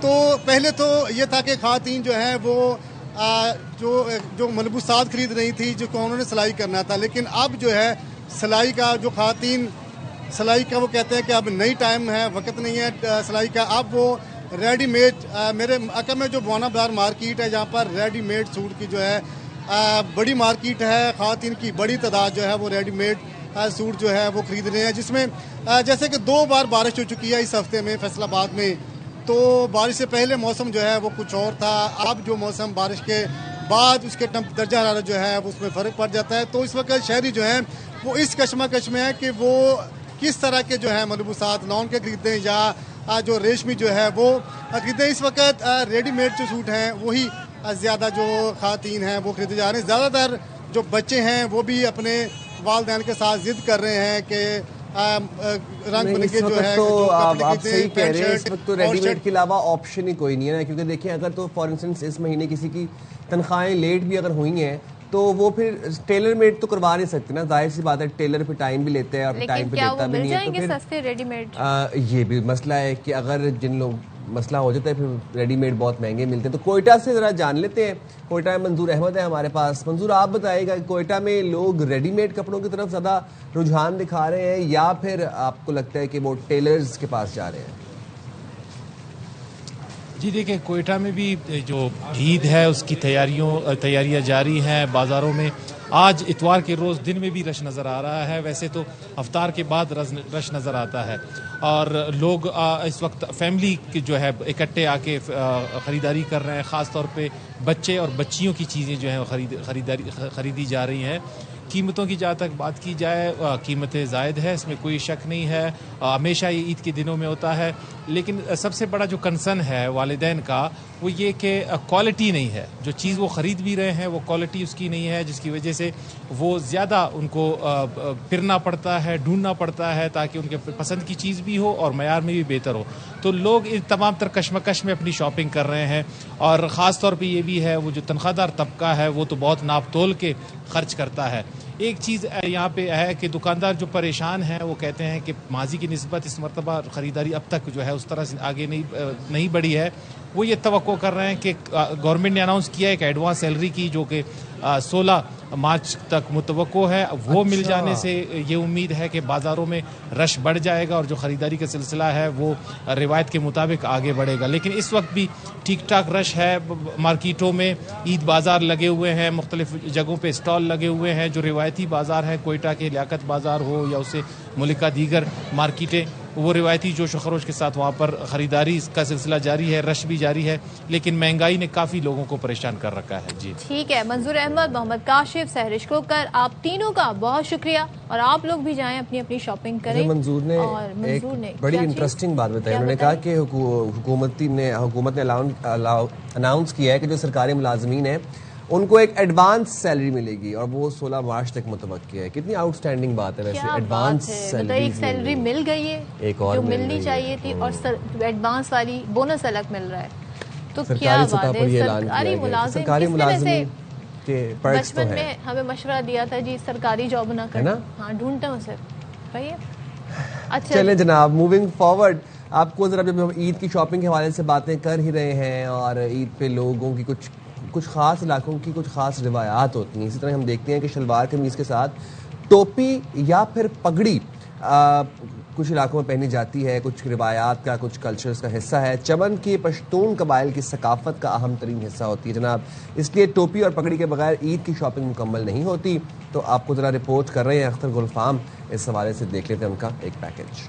تو پہلے تو یہ تھا کہ خواتین جو ہیں وہ جو ملبوسات خرید رہی تھی جو کہ انہوں نے سلائی کرنا تھا، لیکن اب جو ہے سلائی کا جو خواتین سلائی کا وہ کہتے ہیں کہ اب نئی ٹائم ہے، وقت نہیں ہے سلائی کا، اب وہ ریڈی میڈ میرے علاقے میں جو بوانا بازار مارکیٹ ہے جہاں پر ریڈی میڈ سوٹ کی جو ہے بڑی مارکیٹ ہے، خواتین کی بڑی تعداد جو ہے وہ ریڈی میڈ سوٹ جو ہے وہ خرید رہے ہیں، جس میں جیسے کہ 2 بار بارش ہو چکی ہے اس ہفتے میں فیصل آباد میں، تو بارش سے پہلے موسم جو ہے وہ کچھ اور تھا، اب جو موسم بارش کے بعد اس کے درجہ حرارت جو ہے وہ اس میں فرق پڑ جاتا ہے، تو اس وقت شہری جو ہیں وہ اس کشمکش میں ہے کہ وہ کس طرح کے جو ہے ملبوسات لون کے خریدیں یا جو ریشمی جو ہے وہ خریدیں۔ اس وقت ریڈی میڈ جو سوٹ ہیں وہی زیادہ جو خواتین ہیں وہ خریدے جا رہے ہیں، زیادہ تر جو بچے ہیں وہ بھی اپنے والدین کے ساتھ ضد کر رہے ہیں کہ رنگ برنگے جو ہے تو آپ صحیح کہہ رہے ہیں، اس وقت تو ریڈی میڈ کے علاوہ آپشن ہی کوئی نہیں ہے نا، کیونکہ دیکھیں اگر تو فار انسٹنس اس مہینے کسی کی تنخواہیں لیٹ بھی اگر ہوئی ہیں تو وہ پھر ٹیلر میڈ تو کروا نہیں سکتے نا، ظاہر سی بات ہے ٹیلر پہ ٹائم بھی لیتے ہیں اور ٹائم پہ دیتا بھی نہیں ہے، تو پھر سستے ریڈی میڈ یہ بھی مسئلہ ہے کہ اگر جن لوگ مسئلہ ہو جاتا ہے پھر ریڈی میڈ بہت مہنگے ملتے ہیں۔ تو کوئٹہ سے ذرا جان لیتے ہیں، کوئٹہ میں منظور احمد ہے ہمارے پاس۔ منظور آپ بتائیے گا کوئٹہ میں لوگ ریڈی میڈ کپڑوں کی طرف زیادہ رجحان دکھا رہے ہیں یا پھر آپ کو لگتا ہے کہ وہ ٹیلرز کے پاس جا رہے ہیں؟ جی دیکھیں، کوئٹہ میں بھی جو عید ہے اس کی تیاریاں جاری ہیں بازاروں میں۔ آج اتوار کے روز دن میں بھی رش نظر آ رہا ہے، ویسے تو افطار کے بعد رش نظر آتا ہے، اور لوگ اس وقت فیملی جو ہے اکٹھے آ کے خریداری کر رہے ہیں، خاص طور پہ بچے اور بچیوں کی چیزیں جو ہیں خریدی جا رہی ہیں۔ قیمتوں کی جہاں تک بات کی جائے، قیمتیں زائد ہے، اس میں کوئی شک نہیں ہے، ہمیشہ یہ عید کے دنوں میں ہوتا ہے، لیکن سب سے بڑا جو کنسرن ہے والدین کا وہ یہ کہ کوالٹی نہیں ہے، جو چیز وہ خرید بھی رہے ہیں وہ کوالٹی اس کی نہیں ہے، جس کی وجہ سے وہ زیادہ ان کو پھرنا پڑتا ہے، ڈھونڈنا پڑتا ہے تاکہ ان کے پسند کی چیز بھی ہو اور معیار میں بھی بہتر ہو۔ تو لوگ ان تمام تر کشمکش میں اپنی شاپنگ کر رہے ہیں، اور خاص طور پہ یہ بھی ہے وہ جو تنخواہ دار طبقہ ہے وہ تو بہت ناپ تول کے خرچ کرتا ہے۔ ایک چیز یہاں پہ ہے کہ دکاندار جو پریشان ہیں وہ کہتے ہیں کہ ماضی کی نسبت اس مرتبہ خریداری اب تک جو ہے اس طرح سے آگے نہیں بڑھی ہے۔ وہ یہ توقع کر رہے ہیں کہ گورنمنٹ نے اناؤنس کیا ہے کہ ایڈوانس سیلری کی جو کہ 16 مارچ تک متوقع ہے، وہ مل جانے سے یہ امید ہے کہ بازاروں میں رش بڑھ جائے گا اور جو خریداری کا سلسلہ ہے وہ روایت کے مطابق آگے بڑھے گا۔ لیکن اس وقت بھی ٹھیک ٹھاک رش ہے مارکیٹوں میں، عید بازار لگے ہوئے ہیں، مختلف جگہوں پہ اسٹال لگے ہوئے ہیں، جو روایتی بازار ہیں کوئٹہ کے لیاقت بازار ہو یا اسے ملک کا دیگر مارکیٹیں، وہ روایتی جوش و خروش کے ساتھ وہاں پر خریداری کا سلسلہ جاری ہے، رش بھی جاری ہے، لیکن مہنگائی نے کافی لوگوں کو پریشان کر رکھا ہے۔ جی ٹھیک ہے، منظور احمد، محمد کاشف، سہرش کوکر، آپ تینوں کا بہت شکریہ، اور آپ لوگ بھی جائیں اپنی اپنی شاپنگ کریں۔ منظور نے ایک بڑی انٹرسٹنگ بات بتائی، انہوں نے کہا کہ حکومت نے اناؤنس کیا ہے کہ جو سرکاری ملازمین ہیں ان کو ایک ایڈوانس سیلری ملے گی اور وہ 16 مارچ تک متوقع ہے۔ کتنی آؤٹ اسٹینڈنگ بات ہے ویسے، ایڈوانس سیلری مل گئی ہے ایک اور جو ملنی چاہیے تھی، اور ایڈوانس والی بونس الگ مل رہا ہے، تو کیا سرکاری سطح بات پر یہ ہے۔ اعلان کیا گیا، سرکاری ملازمین کے پرکس تو بچپن میں ہیں۔ ہمیں مشورہ دیا تھا جی سرکاری جاب نہ کرنا، ہاں ڈھونڈتا ہوں سر بھائی۔ اچھا چلیں جناب، موونگ فارورڈ، آپ کو ذرا جب ہم عید کی شاپنگ کے حوالے سے باتیں کر ہی رہے ہیں اور عید پہ لوگوں کی کچھ خاص علاقوں کی کچھ خاص روایات ہوتی ہیں، اسی طرح ہم دیکھتے ہیں کہ شلوار قمیض کے ساتھ ٹوپی یا پھر پگڑی کچھ علاقوں میں پہنی جاتی ہے، کچھ روایات کا، کچھ کلچرز کا حصہ ہے، چمن کی پشتون قبائل کی ثقافت کا اہم ترین حصہ ہوتی ہے جناب، اس لیے ٹوپی اور پگڑی کے بغیر عید کی شاپنگ مکمل نہیں ہوتی۔ تو آپ کو ذرا رپورٹ کر رہے ہیں اختر گلفام، اس حوالے سے دیکھ لیتے ہیں ان کا ایک پیکج۔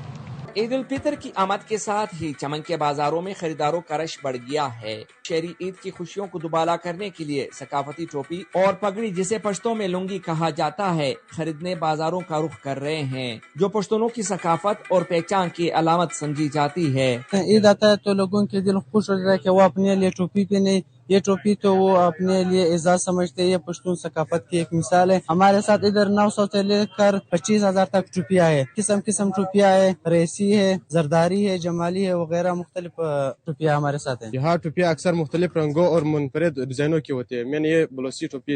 عید الفطر کی آمد کے ساتھ ہی چمن کے بازاروں میں خریداروں کا رش بڑھ گیا ہے۔ شہری عید کی خوشیوں کو دوبالا کرنے کے لیے ثقافتی ٹوپی اور پگڑی، جسے پشتوں میں لنگی کہا جاتا ہے، خریدنے بازاروں کا رخ کر رہے ہیں، جو پشتونوں کی ثقافت اور پہچان کی علامت سمجھی جاتی ہے۔ عید آتا ہے تو لوگوں کے دل خوش ہو جاتا ہے کہ وہ اپنے لیے ٹوپی پہنے، یہ ٹوپی تو وہ اپنے لیے اعزاز سمجھتے ہیں، یہ پشتون ثقافت کی ایک مثال ہے۔ ہمارے ساتھ ادھر 900 سے لے کر 25,000 تک ٹوپیاں ہے، قسم ٹوپیاں ہے، ریسی ہے، زرداری ہے، جمالی ہے وغیرہ، مختلف ٹوپیاں ہمارے ساتھ ہیں۔ یہاں ٹوپیاں اکثر مختلف رنگوں اور منفرد ڈیزائنوں کی ہوتی ہے۔ میں نے یہ بلوچی ٹوپی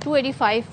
285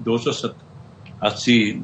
280,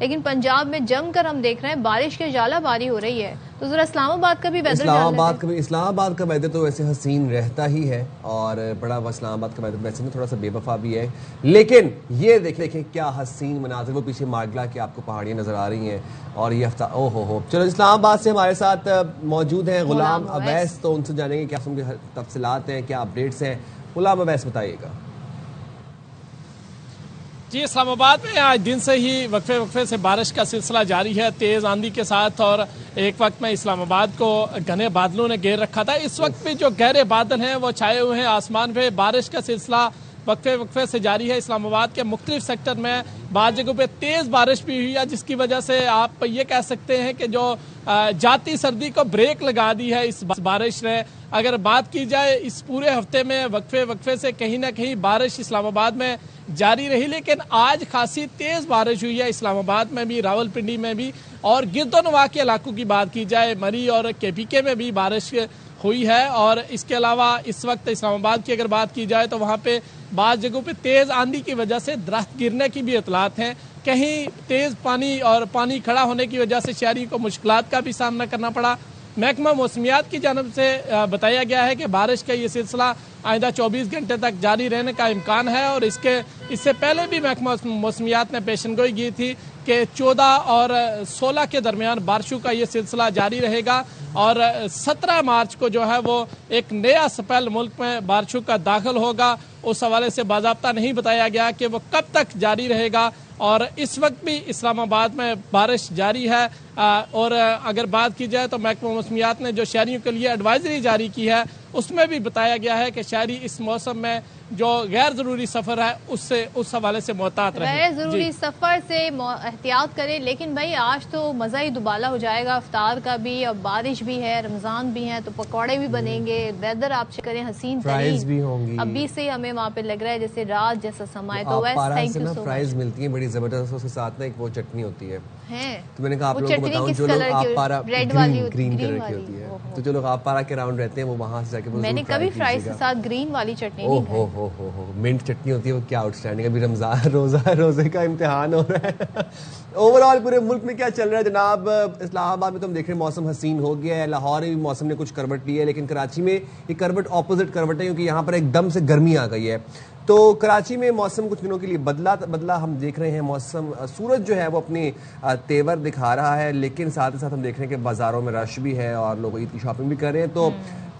لیکن پنجاب میں جم کر ہم دیکھ رہے ہیں بارش کے ژالہ باری ہو رہی ہے. تو ذرا اسلام آباد کا بھی ویدر اسلام آباد کا ویدر تو ویسے حسین رہتا ہی ہے, اور بڑا اسلام آباد کا ویدر ویسے تھوڑا سا بے وفا بھی ہے, لیکن یہ دیکھیں کیا حسین مناظر, وہ پیچھے مارگلا کی آپ کو پہاڑیاں نظر آ رہی ہیں, اور یہ ہفتہ او ہو. چلو اسلام آباد سے ہمارے ساتھ موجود ہیں غلام اویس, تو ان سے جانیں گے کیا قسم کے تفصیلات ہیں, کیا اپڈیٹس ہیں. غلام اویس بتائیے گا. جی, اسلام آباد میں آج دن سے ہی وقفے سے بارش کا سلسلہ جاری ہے, تیز آندھی کے ساتھ, اور ایک وقت میں اسلام آباد کو گھنے بادلوں نے گھیر رکھا تھا. اس وقت بھی جو گہرے بادل ہیں وہ چھائے ہوئے ہیں آسمان پہ. بارش کا سلسلہ وقفے سے جاری ہے. اسلام آباد کے مختلف سیکٹر میں بعض جگہوں پہ تیز بارش بھی ہوئی ہے, جس کی وجہ سے آپ یہ کہہ سکتے ہیں کہ جو جاتی سردی کو بریک لگا دی ہے اس بارش نے. اگر بات کی جائے اس پورے ہفتے میں وقفے سے کہیں نہ کہیں بارش اسلام آباد میں جاری رہی, لیکن آج خاصی تیز بارش ہوئی ہے اسلام آباد میں بھی, راول پنڈی میں بھی, اور گرد و نواح کے علاقوں کی بات کی جائے مری اور کے پی کے میں بھی بارش ہوئی ہے. اور اس کے علاوہ اس وقت اسلام آباد کی اگر بات کی جائے تو وہاں پہ بعض جگہوں پہ تیز آندھی کی وجہ سے درخت گرنے کی بھی اطلاعات ہیں. کہیں تیز پانی کھڑا ہونے کی وجہ سے شہری کو مشکلات کا بھی سامنا کرنا پڑا. محکمہ موسمیات کی جانب سے بتایا گیا ہے کہ بارش کا یہ سلسلہ آئندہ 24 گھنٹے تک جاری رہنے کا امکان ہے, اور اس سے پہلے بھی محکمہ موسمیات نے پیشنگوئی کی تھی کہ 14 اور 16 کے درمیان بارشوں کا یہ سلسلہ جاری رہے گا, اور 17 مارچ کو جو ہے وہ ایک نیا سپیل ملک میں بارشوں کا داخل ہوگا. اس حوالے سے باضابطہ نہیں بتایا گیا کہ وہ کب تک جاری رہے گا, اور اس وقت بھی اسلام آباد میں بارش جاری ہے. اور اگر بات کی جائے تو محکمہ موسمیات نے جو شہریوں کے لیے ایڈوائزری جاری کی ہے اس میں بھی بتایا گیا ہے کہ شہری اس موسم میں جو غیر ضروری سفر ہے اس حوالے سے محتاط رہیں. غیر ضروری سفر سے احتیاط کریں, لیکن بھائی آج تو مزہ ہی دوبالا ہو جائے گا, افطار کا بھی, اور بارش بھی ہے, رمضان بھی ہے, تو پکوڑے بھی بنیں گے, ویدر آپ چیک کریں حسین فرائز بھی ہوں گی. ابھی سے ہمیں وہاں پہ لگ رہا ہے جیسے رات جیسا سما ہے. تو ویسے thank you so much. Fries ملتی ہیں بڑی زبردست, اس کے ساتھ نا ایک وہ چٹنی ہوتی ہے, تو میں نے کہا آپ وہ لوگوں کو بتاؤں جو لوگ آپ پارا گرین کلر کی ہوتی ہے, تو جو لوگ آپ پارا کے راؤنڈ رہتے ہیں وہ وہاں سے جا کے میں نے کبھی فرائز کے ساتھ گرین والی چٹنی نہیں کھائی. منٹ چٹنی ہوتی ہے وہ کیا آؤٹ اسٹینڈنگ. ابھی رمضان روزے کا امتحان ہو رہا ہے. اوور آل پورے ملک میں کیا چل رہا ہے جناب؟ اسلام آباد میں تو ہم دیکھ رہے ہیں موسم حسین ہو گیا ہے, لاہور میں بھی موسم نے کچھ کروٹ لی ہے, لیکن کراچی میں یہ کروٹ اپوزٹ کروٹ ہے, کیونکہ یہاں پر ایک دم سے گرمی آ گئی ہے. تو کراچی میں موسم کچھ دنوں کے لیے بدلا ہم دیکھ رہے ہیں. موسم سورج جو ہے وہ اپنی تیور دکھا رہا ہے, لیکن ساتھ ہی ساتھ ہم دیکھ رہے ہیں کہ بازاروں میں رش بھی ہے اور لوگ عید کی شاپنگ بھی کر رہے ہیں. تو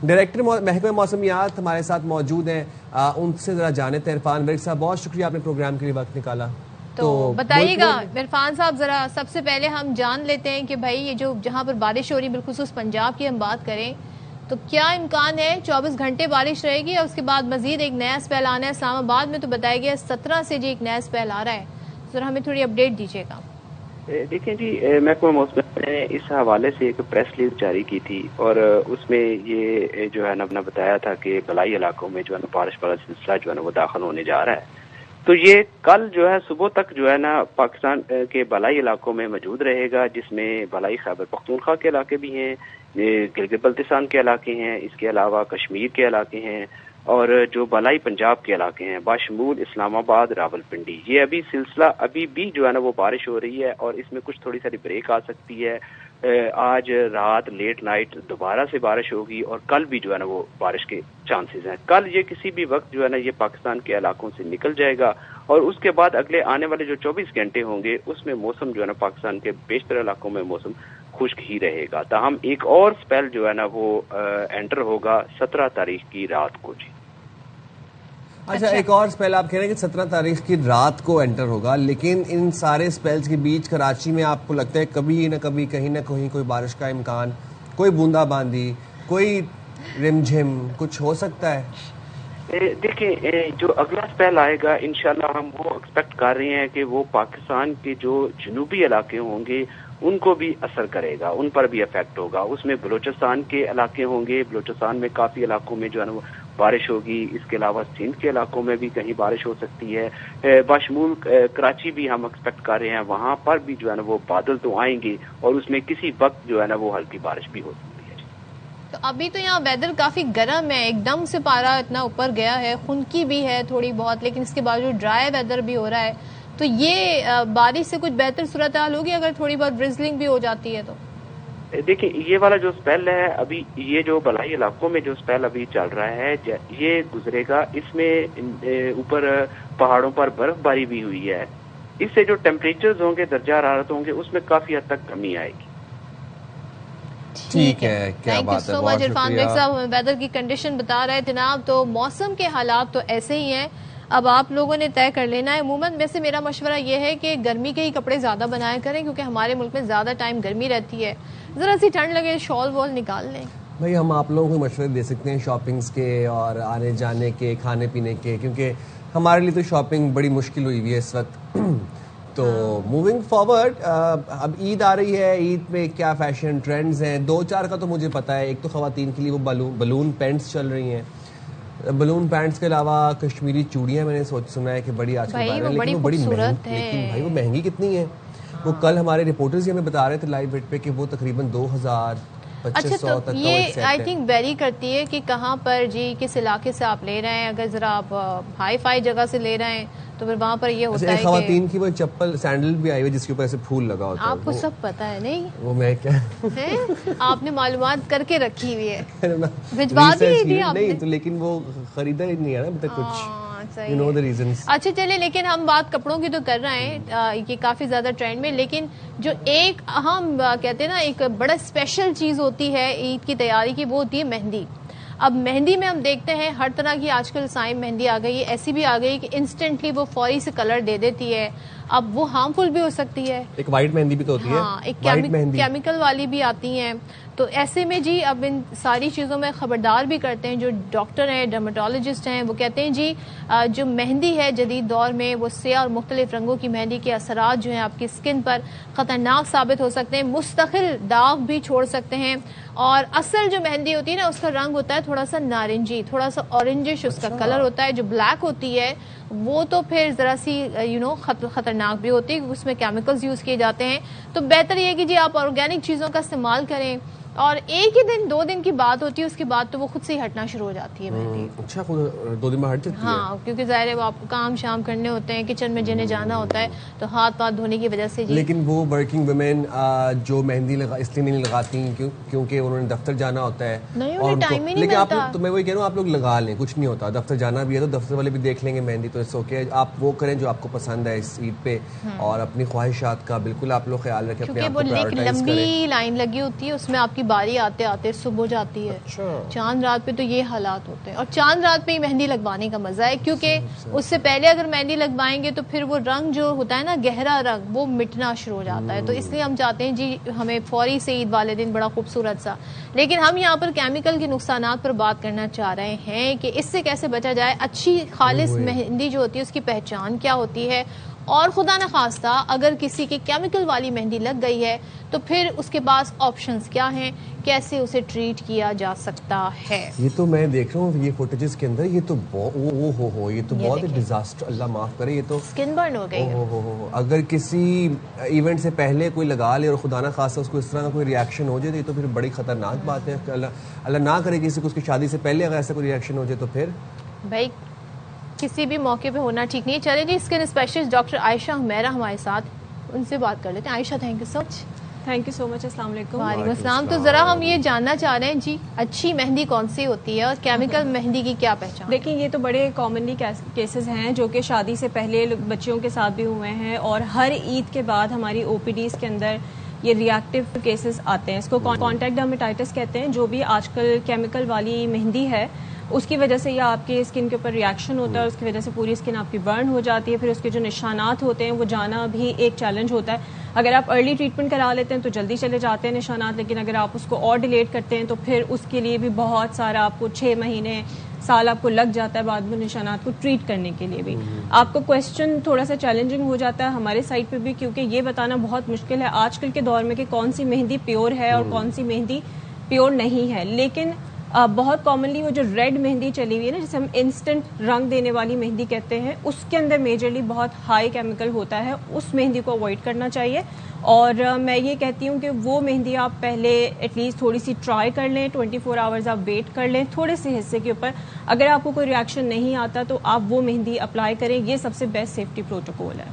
ڈائریکٹر محکمہ موسمیات ہمارے ساتھ موجود ہیں, ان سے ذرا جانیں. عرفان ورک صاحب, بہت شکریہ آپ نے پروگرام کے لیے وقت نکالا. تو بتائیے گا عرفان صاحب, ذرا سب سے پہلے ہم جان لیتے ہیں کہ بھائی یہ جو جہاں پر بارش ہو رہی ہے, بالخصوص پنجاب کی ہم بات کریں, تو کیا امکان ہے 24 گھنٹے بارش رہے گی اور اس کے بعد مزید ایک نیا اسپیل آنا ہے؟ اسلام آباد میں تو بتایا گیا 17 سے جی ایک نیا اسپیل آ رہا ہے, ذرا ہمیں تھوڑی اپڈیٹ دیجیے گا. دیکھیں جی, محکمہ موسمیات نے اس حوالے سے ایک پریس ریلیز جاری کی تھی, اور اس میں یہ جو ہے نا بتایا تھا کہ بلائی علاقوں میں جو ہے نا بارش والا سلسلہ جو ہے نا وہ داخل ہونے جا رہا ہے. تو یہ کل جو ہے صبح تک جو ہے نا پاکستان کے بالائی علاقوں میں موجود رہے گا, جس میں بالائی خیبر پختونخوا کے علاقے بھی ہیں, گلگت بلتستان کے علاقے ہیں, اس کے علاوہ کشمیر کے علاقے ہیں, اور جو بالائی پنجاب کے علاقے ہیں باشمول اسلام آباد, راول پنڈی. یہ ابھی سلسلہ ابھی بھی جو ہے نا وہ بارش ہو رہی ہے, اور اس میں کچھ تھوڑی ساری بریک آ سکتی ہے. آج رات لیٹ نائٹ دوبارہ سے بارش ہوگی, اور کل بھی جو ہے نا وہ بارش کے چانسز ہیں. کل یہ کسی بھی وقت جو ہے نا یہ پاکستان کے علاقوں سے نکل جائے گا, اور اس کے بعد اگلے آنے والے جو 24 گھنٹے ہوں گے اس میں موسم جو ہے نا پاکستان کے بیشتر علاقوں میں موسم خشک ہی رہے گا. تاہم ایک اور سپیل جو ہے نا وہ انٹر ہوگا 17 تاریخ کی رات کو. جی اچھا, ایک اور سپیل آپ کہہ رہے ہیں کہ 17 تاریخ کی رات کو انٹر ہوگا, لیکن ان سارے سپیلز کے بیچ کراچی میں آپ کو لگتا ہے کبھی نہ کبھی کہیں نہ کہیں کوئی بارش کا امکان, کوئی بوندا باندی, کوئی رم جھم کچھ ہو سکتا ہے؟ دیکھیں, جو اگلا سپیل آئے گا انشاءاللہ ہم وہ ایکسپیکٹ کر رہے ہیں کہ وہ پاکستان کے جو جنوبی علاقے ہوں گے ان کو بھی اثر کرے گا, ان پر بھی افیکٹ ہوگا. اس میں بلوچستان کے علاقے ہوں گے, بلوچستان میں کافی علاقوں میں جو ہے نا بارش ہوگی. اس کے علاوہ سندھ کے علاقوں میں بھی کہیں بارش ہو سکتی ہے. باشمول کراچی بھی ہم ایکسپیکٹ کر رہے ہیں, وہاں پر بھی جو ہے نا وہ بادل تو آئیں گے, اور اس میں کسی وقت جو ہے نا وہ ہلکی بارش بھی ہو سکتی ہے. تو ابھی تو یہاں ویدر کافی گرم ہے, ایک دم سے پارا اتنا اوپر گیا ہے, خنکی بھی ہے تھوڑی بہت, لیکن اس کے باوجود ڈرائی ویدر بھی ہو رہا ہے. تو یہ بارش سے کچھ بہتر صورتحال ہوگی اگر تھوڑی بہت ڈرزلنگ بھی ہو جاتی ہے تو؟ دیکھیں یہ والا جو اسپیل ہے ابھی، یہ جو بلائی علاقوں میں جو اسپیل ابھی چل رہا ہے یہ گزرے گا. اس میں اوپر پہاڑوں پر برف باری بھی ہوئی ہے. اس سے جو ٹیمپریچرز ہوں گے، درجہ حرارت ہوں گے، اس میں کافی حد تک کمی آئے گی. ٹھیک ہے، کیا بات ہے. Thank you so much Irfan Baig Sahab, ہمیں ویدر کی کنڈیشن بتا رہے جناب. تو موسم کے حالات تو ایسے ہی ہیں، اب آپ لوگوں نے طے کر لینا ہے. عموماً ویسے میرا مشورہ یہ ہے کہ گرمی کے ہی کپڑے زیادہ بنایا کریں، کیونکہ ہمارے ملک میں زیادہ ٹائم گرمی رہتی ہے. ذرا سی ٹھنڈ لگے شال وال نکال لیں. بھائی ہم آپ لوگوں کو مشورے دے سکتے ہیں شاپنگز کے اور آنے جانے کے، کھانے پینے کے، کیونکہ ہمارے لیے تو شاپنگ بڑی مشکل ہوئی ہوئی ہے اس وقت. تو موونگ فارورڈ، اب عید آ رہی ہے، عید میں کیا فیشن ٹرینڈز ہیں؟ 2-4 کا تو مجھے پتا ہے. ایک تو خواتین کے لیے وہ بلون پینٹس چل رہی ہیں. بلون پینٹس کے علاوہ کشمیری چوڑیاں میں نے سنا ہے کہ بڑی آج کل لیکن وہ بڑی مہنگی، لیکن بھائی وہ مہنگی کتنی ہیں؟ وہ کل ہمارے رپورٹرز ہمیں بتا رہے تھے لائیو ہٹ پہ کہ وہ تقریباً 2,000-2,500 تک. یہ آئی تھنک ویری کرتی ہے کہ کہاں پر جی کس علاقے سے آپ لے رہے ہیں. اگر ذرا آپ ہائی فائی جگہ سے لے رہے ہیں تو پھر وہاں پر یہ ہوتا ہے کہ خواتین کی وہ چپل سینڈل بھی آئی ہوئی جس کے اوپر ایسے پھول لگا ہوتا ہے. آپ کو سب پتا ہے نہیں؟ وہ میں کیا آپ نے معلومات کر کے رکھی ہوئی ہے، بھجوا دی آپ نے. نہیں تو لیکن وہ خریدا ہی نہیں ہے نا ابھی تک کچھ. You know the reasons. اچھا چلے، لیکن ہم بات کپڑوں کی تو کر رہے ہیں، یہ کافی زیادہ ٹرینڈ میں. لیکن جو ایک اہم کہتے ہیں نا ایک بڑا اسپیشل چیز ہوتی ہے عید کی تیاری کی، وہ ہوتی ہے مہندی. اب مہندی میں ہم دیکھتے ہیں ہر طرح کی آج کل سائم مہندی آ گئی ہے. ایسی بھی آ گئی کہ انسٹنٹلی وہ فوری سے کلر دے دیتی ہے. اب وہ ہارمفل بھی ہو سکتی ہے. ایک وائٹ مہندی بھی تو ہوتی ہے. ہاں، ایک کیمیکل والی بھی آتی ہیں. تو ایسے میں جی اب ان ساری چیزوں میں خبردار بھی کرتے ہیں جو ڈاکٹر ہیں، ڈرماٹولوجسٹ ہیں. وہ کہتے ہیں جی جو مہندی ہے جدید دور میں وہ سیاہ اور مختلف رنگوں کی مہندی کے اثرات جو ہیں آپ کی اسکن پر خطرناک ثابت ہو سکتے ہیں، مستقل داغ بھی چھوڑ سکتے ہیں. اور اصل جو مہندی ہوتی ہے نا اس کا رنگ ہوتا ہے تھوڑا سا نارنجی، تھوڑا سا اورنجش اس کا کلر ہوتا ہے. جو بلیک ہوتی ہے وہ تو پھر ذرا سی خطرناک بھی ہوتی ہے، اس میں کیمیکلز یوز کیے جاتے ہیں. تو بہتر یہ ہے کہ جی آپ آرگینک چیزوں کا استعمال کریں. اور ایک ہی دن 2 دن کی بات ہوتی ہے، اس کے بعد تو وہ خود سے ہی ہٹنا شروع ہو جاتی ہے مہندی. اچھا، 2 دن میں ہٹ جاتی ہے؟ ہاں، کیونکہ ظاہر ہے وہ آپ کو کام شام کرنے ہوتے ہیں، کچن میں جنے جانا ہوتا ہے، تو ہاتھ پاؤں دھونے کی وجہ سے. لیکن وہ ورکنگ ویمن جو مہندی اس لیے نہیں لگاتی کیونکہ انہوں نے دفتر جانا ہوتا ہے، انہیں ٹائم ہی نہیں ملتا. تو میں وہی کہہ رہا ہوں آپ لوگ لگا لیں، کچھ نہیں ہوتا. دفتر جانا بھی ہے تو دفتر والے بھی دیکھ لیں گے مہندی، تو اس اوکے. آپ وہ کریں جو آپ کو پسند ہے اس عید پہ، اور اپنی خواہشات کا بالکل آپ لوگ خیال رکھیں. کیونکہ وہ ایک لمبی لائن لگی ہوتی ہے، اس میں آپ کی باری آتے آتے صبح ہو جاتی ہے. چاند رات پہ تو یہ حالات ہوتے ہیں، اور چاند رات پہ ہی مہندی لگوانے کا مزہ ہے، کیونکہ اس سے پہلے اگر مہندی لگوائیں گے تو پھر وہ رنگ جو ہوتا ہے نا گہرا رنگ وہ مٹنا شروع ہو جاتا ہے. تو اس لیے ہم چاہتے ہیں جی ہمیں فوری سے عید والے دن بڑا خوبصورت سا. لیکن ہم یہاں پر کیمیکل کے نقصانات پر بات کرنا چاہ رہے ہیں کہ اس سے کیسے بچا جائے. اچھی خالص مہندی جو ہوتی ہے اس کی پہچان کیا ہوتی ہے، اور خدا نخواستہ اگر کسی کی کیمیکل والی مہندی لگ گئی ہے تو پھر اس کے پاس آپشنز کیا ہیں، کیسے اسے ٹریٹ کیا جا سکتا ہے. یہ تو میں دیکھ رہا ہوں یہ فوٹیجز کے اندر، یہ تو یہ تو بہت ڈیزاسٹر، اللہ معاف کرے. یہ تو اسکن برن ہو گئی. اگر کسی ایونٹ سے پہلے کوئی لگا لے اور خدا نہ خاصہ اس کو اس طرح کا کوئی ریئیکشن ہو جائے تو پھر بڑی خطرناک بات ہے. اللہ نہ کرے کسی کو اس کی شادی سے پہلے اگر ایسا کوئی ریئیکشن ہو جائے تو پھر بھائی کسی بھی موقع پہ ہونا ٹھیک نہیں. چلے جی اسکن اسپیشلسٹ ڈاکٹر عائشہ حمیرہ ہمارے ساتھ، ان سے بات کر لیتے ہیں. عائشہ تھینک یو سو مچ. السلام علیکم. وعلیکم السلام. تو ذرا ہم یہ جاننا چاہ رہے ہیں جی اچھی مہندی کون سی ہوتی ہے اور کیمیکل مہندی کی کیا پہچان؟ دیکھیں یہ تو بڑے کامنلی کیسز ہیں جو کہ شادی سے پہلے بچوں کے ساتھ بھی ہوئے ہیں، اور ہر عید کے بعد ہماری او پی ڈیز کے اندر یہ ریئیکٹیو کیسز آتے ہیں. اس کو کانٹیکٹ ڈرمیٹائٹس کہتے ہیں. جو بھی آج کل کیمیکل والی مہندی ہے اس کی وجہ سے یہ آپ کے اسکن کے اوپر ریئیکشن ہوتا ہے، اس کی وجہ سے پوری اسکن آپ کی برن ہو جاتی ہے. پھر اس کے جو نشانات ہوتے ہیں وہ جانا بھی ایک چیلنج ہوتا ہے. اگر آپ ارلی ٹریٹمنٹ کرا لیتے ہیں تو جلدی چلے جاتے ہیں نشانات، لیکن اگر آپ اس کو اور ڈیلیٹ کرتے ہیں تو پھر اس کے لیے بھی بہت سارا آپ کو 6 مہینے سال آپ کو لگ جاتا ہے بعد میں نشانات کو ٹریٹ کرنے کے لیے بھی. آپ کا کویسچن تھوڑا سا چیلنجنگ ہو جاتا ہے ہمارے سائٹ پہ بھی، کیونکہ یہ بتانا بہت مشکل ہے آج کل کے دور میں کہ کون سی مہندی پیور ہے اور کون سی مہندی پیور نہیں ہے. لیکن بہت کامنلی وہ جو ریڈ مہندی چلی ہوئی ہے نا جسے ہم انسٹنٹ رنگ دینے والی مہندی کہتے ہیں، اس کے اندر میجرلی بہت ہائی کیمیکل ہوتا ہے. اس مہندی کو اوائڈ کرنا چاہیے. اور میں یہ کہتی ہوں کہ وہ مہندی آپ پہلے ایٹ لیسٹ تھوڑی سی ٹرائی کر لیں، 24 آورز آپ ویٹ کر لیں تھوڑے سے حصے کے اوپر. اگر آپ کو کوئی ریئیکشن نہیں آتا تو آپ وہ مہندی اپلائی کریں. یہ سب سے بیسٹ سیفٹی پروٹوکول ہے.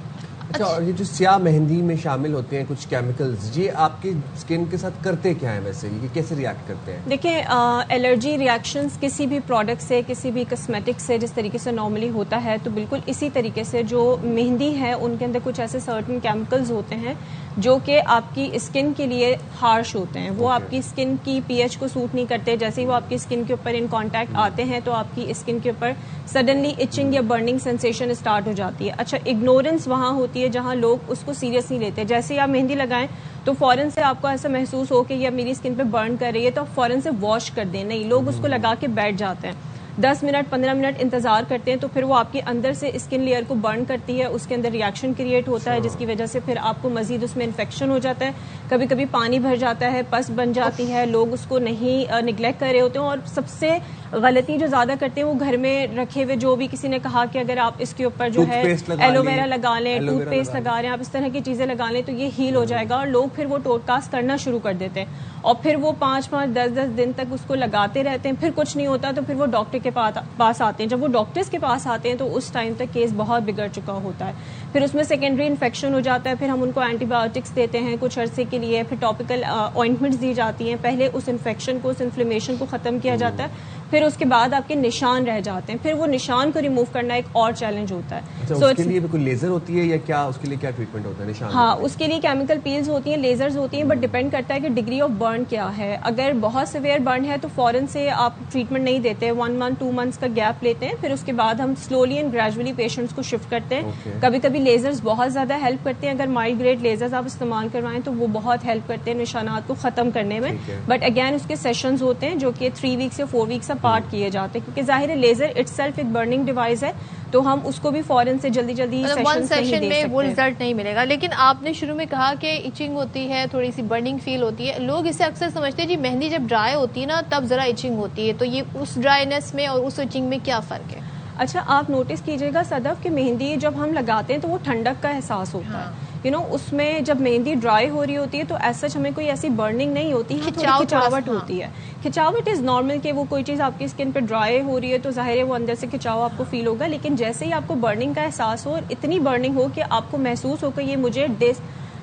اچھا، اور یہ جو سیاہ مہندی میں شامل ہوتے ہیں کچھ کیمیکلز، یہ آپ کی اسکن کے ساتھ کرتے کیا ہیں ویسے؟ یہ کیسے ریئیکٹ کرتے ہیں؟ دیکھیں الرجی ریئیکشنز کسی بھی پروڈکٹ سے، کسی بھی کاسمیٹک سے جس طریقے سے نارملی ہوتا ہے، تو بالکل اسی طریقے سے جو مہندی ہے ان کے اندر کچھ ایسے سرٹن کیمیکلز ہوتے ہیں جو کہ آپ کی اسکن کے لیے ہارش ہوتے ہیں. وہ آپ کی اسکن کی پی ایچ کو سوٹ نہیں کرتے. جیسے ہی وہ آپ کی اسکن کے اوپر ان کانٹیکٹ آتے ہیں تو آپ کی اسکن کے اوپر سڈنلی ایچنگ یا برننگ سینسیشن اسٹارٹ ہو جاتی ہے. اچھا، اگنورینس وہاں ہوتی ہے جہاں لوگ اس کو سیریس نہیں لیتے. جیسے ہی آپ مہندی لگائیں تو فوراً سے آپ کو ایسا محسوس ہو کہ یہ میری اسکن پہ برن کر رہی ہے تو آپ فوراً سے واش کر دیں. نہیں، لوگ اس کو لگا کے بیٹھ جاتے ہیں، 10 منٹ 15 منٹ انتظار کرتے ہیں تو پھر وہ آپ کے اندر سے اسکن لیئر کو برن کرتی ہے، اس کے اندر ریئیکشن کریٹ ہوتا ہے جس کی وجہ سے پھر آپ کو مزید اس میں انفیکشن ہو جاتا ہے. کبھی کبھی پانی بھر جاتا ہے، پس بن جاتی ہے. لوگ اس کو نہیں نگلیکٹ کر رہے ہوتے ہیں. اور سب سے غلطی جو زیادہ کرتے ہیں وہ گھر میں رکھے ہوئے، جو بھی کسی نے کہا کہ اگر آپ اس کے اوپر جو ہے ایلو ویرا لگا لیں، ٹوتھ پیسٹ لگا رہے ہیں، آپ اس طرح کی چیزیں لگا لیں تو یہ ہیل ہو جائے گا. اور لوگ پھر وہ ٹوٹ کاسٹ کرنا شروع کر دیتے ہیں اور پھر وہ 5-5 10-10 دن تک اس کو لگاتے رہتے ہیں. پھر کچھ نہیں ہوتا تو پھر وہ ڈاکٹر کے پاس آتے ہیں. جب وہ ڈاکٹرز کے پاس آتے ہیں تو اس ٹائم تک کیس بہت بگڑ چکا ہوتا ہے. پھر اس میں سیکنڈری انفیکشن ہو جاتا ہے. پھر ہم ان کو اینٹی بایوٹکس دیتے ہیں کچھ عرصے کے لیے، پھر ٹاپیکل آئنٹمنٹس دی جاتی ہیں. پہلے اس انفیکشن کو، اس انفلیمیشن کو ختم کیا جاتا ہے. پھر اس کے بعد آپ کے نشان رہ جاتے ہیں. پھر وہ نشان کو ریموو کرنا ایک اور چیلنج ہوتا ہے. اس کے لیے کوئی لیزر ہوتی ہے یا کیا؟ اس کے لیے کیا ٹریٹمنٹ ہوتا ہے نشان؟ ہاں، اس کے لیے کیمیکل پیلز ہوتی ہیں، لیزرز ہوتی ہیں، بٹ ڈیپینڈ کرتا ہے کہ ڈگری آف برن کیا ہے. اگر بہت سیویئر برن ہے تو فوراً سے آپ ٹریٹمنٹ نہیں دیتے، 1 month 2 months کا گیپ لیتے ہیں. پھر اس کے بعد ہم سلولی اینڈ گریجولی پیشنٹس کو شفٹ کرتے ہیں. کبھی کبھی لیزرز بہت زیادہ ہیلپ کرتے ہیں. اگر مائلڈ گریڈ لیزرز آپ استعمال کروائیں تو وہ بہت ہیلپ کرتے ہیں نشانات کو ختم کرنے میں. بٹ اگین اس کے سیشنز ہوتے ہیں جو کہ 3 weeks یا 4 weeks اپارٹ کیے جاتے ہیں، کیونکہ ظاہر ہے لیزر اٹ سیلف ایک برننگ ڈیوائس ہے تو ہم اس کو بھی فوراً سے جلدی ون سیشن میں وہ رزلٹ نہیں ملے گا. لیکن آپ نے شروع میں کہا کہ ایچنگ ہوتی ہے، تھوڑی سی برننگ فیل ہوتی ہے. لوگ اسے اکثر سمجھتے ہیں جی مہندی جب ڈرائی ہوتی ہے نا تب ذرا ایچنگ ہوتی ہے، تو یہ اس ڈرائینس میں اور اس ایچنگ میں کیا فرق ہے؟ اچھا، آپ نوٹس کیجئے گا صدف کہ مہندی جب ہم لگاتے ہیں تو وہ ٹھنڈک کا احساس ہوتا ہے. اس میں جب مہندی ڈرائی ہو رہی ہوتی ہے تو ایسا ہمیں کوئی ایسی برننگ نہیں ہوتی ہے، کھچاوٹ ہوتی ہے. کھچاوٹ از نارمل کہ وہ کوئی چیز آپ کی اسکن پہ ڈرائی ہو رہی ہے تو ظاہر ہے وہ اندر سے کھچاؤ آپ کو فیل ہوگا. لیکن جیسے ہی آپ کو برننگ کا احساس ہو اور اتنی برننگ ہو کہ آپ کو محسوس ہو کہ یہ مجھے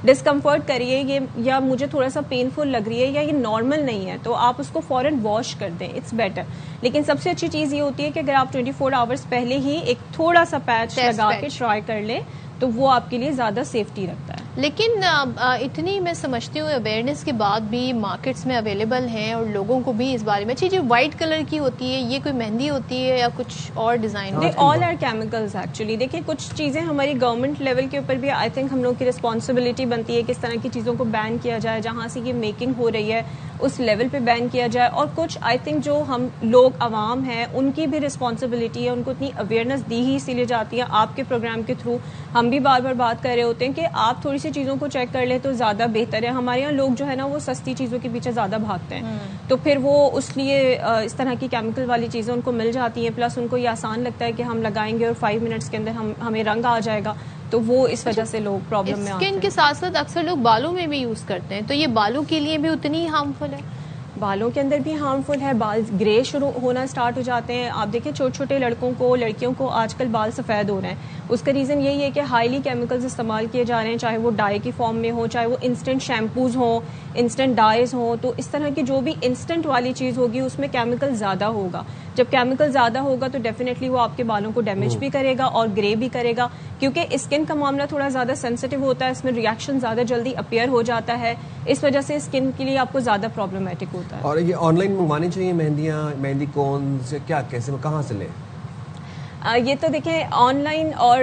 ڈسکمفرٹ کریے یہ، یا مجھے تھوڑا سا پینفل لگ رہی ہے یا یہ نارمل نہیں ہے، تو آپ اس کو فوراً واش کر دیں، اٹس بیٹر. لیکن سب سے اچھی چیز یہ ہوتی ہے کہ اگر آپ 24 hours پہلے ہی ایک تھوڑا سا پیچ لگا کے ٹرائی کر لیں تو وہ آپ کے لیے زیادہ سیفٹی رکھتا ہے. لیکن اتنی میں سمجھتی ہوں اویئرنیس کے بعد بھی مارکیٹس میں اویلیبل ہیں اور لوگوں کو بھی اس بارے میں اچھی جو وائٹ کلر کی ہوتی ہے یہ کوئی مہندی ہوتی ہے یا کچھ اور design? All are chemicals actually. دیکھیں کچھ چیزیں ہماری گورنمنٹ لیول کے اوپر بھی آئی تھنک ہم لوگ کی رسپانسبلٹی بنتی ہے کس طرح کی چیزوں کو بین کیا جائے، جہاں سے یہ میکنگ ہو رہی ہے اس لیول پہ بین کیا جائے. اور کچھ آئی تھنک جو ہم لوگ عوام ہیں ان کی بھی رسپانسبلٹی ہے، ان کو اتنی اویئرنیس دی ہی اسی لیے جاتی ہے. آپ کے پروگرام کے تھرو ہم بھی بار بار بات کر رہے ہوتے ہیں کہ آپ تھوڑی سی چیزوں کو چیک کر لیں تو زیادہ بہتر ہے. ہمارے یہاں لوگ جو ہے نا وہ سستی چیزوں کے پیچھے زیادہ بھاگتے ہیں، تو پھر وہ اس لیے اس طرح کی کیمیکل والی چیزیں ان کو مل جاتی ہیں. پلس ان کو یہ آسان لگتا ہے کہ ہم لگائیں گے اور 5 منٹس کے اندر ہمیں رنگ آ جائے گا، تو وہ اس وجہ سے لوگ پرابلم میں آتے ہیں. اسکن کے ساتھ ساتھ اکثر لوگ بالوں میں بھی یوز کرتے ہیں، تو یہ بالوں کے لیے بھی اتنی ہارمفل ہے؟ بالوں کے اندر بھی ہارمفل ہے. بال گرے شروع ہونا اسٹارٹ ہو جاتے ہیں. آپ دیکھیں چھوٹے چھوٹے لڑکوں کو، لڑکیوں کو آج کل بال سفید ہو رہے ہیں. اس کا ریزن یہی ہے کہ ہائیلی کیمیکلز استعمال کیے جا رہے ہیں، چاہے وہ ڈائی کی فارم میں ہو، چاہے وہ انسٹنٹ شیمپوز ہوں، انسٹنٹ ڈائز ہوں. تو اس طرح کی جو بھی انسٹنٹ والی چیز ہوگی اس میں کیمیکل زیادہ ہوگا. جب کیمیکل زیادہ ہوگا تو ڈیفینیٹلی وہ آپ کے بالوں کو ڈیمیج بھی کرے گا اور گرے بھی کرے گا، کیونکہ اسکن کا معاملہ تھوڑا زیادہ سینسٹیو ہوتا ہے. اس میں ریئیکشن زیادہ جلدی اپیئر ہو جاتا ہے، اس وجہ سے اسکن کے لیے آپ کو زیادہ پرابلمٹک ہوتا ہے. اور یہ آن لائن منگوانی چاہیے مہندیاں، مہندی کونز، کیا کیسے کہاں سے لیں؟ یہ تو دیکھیں آن لائن، اور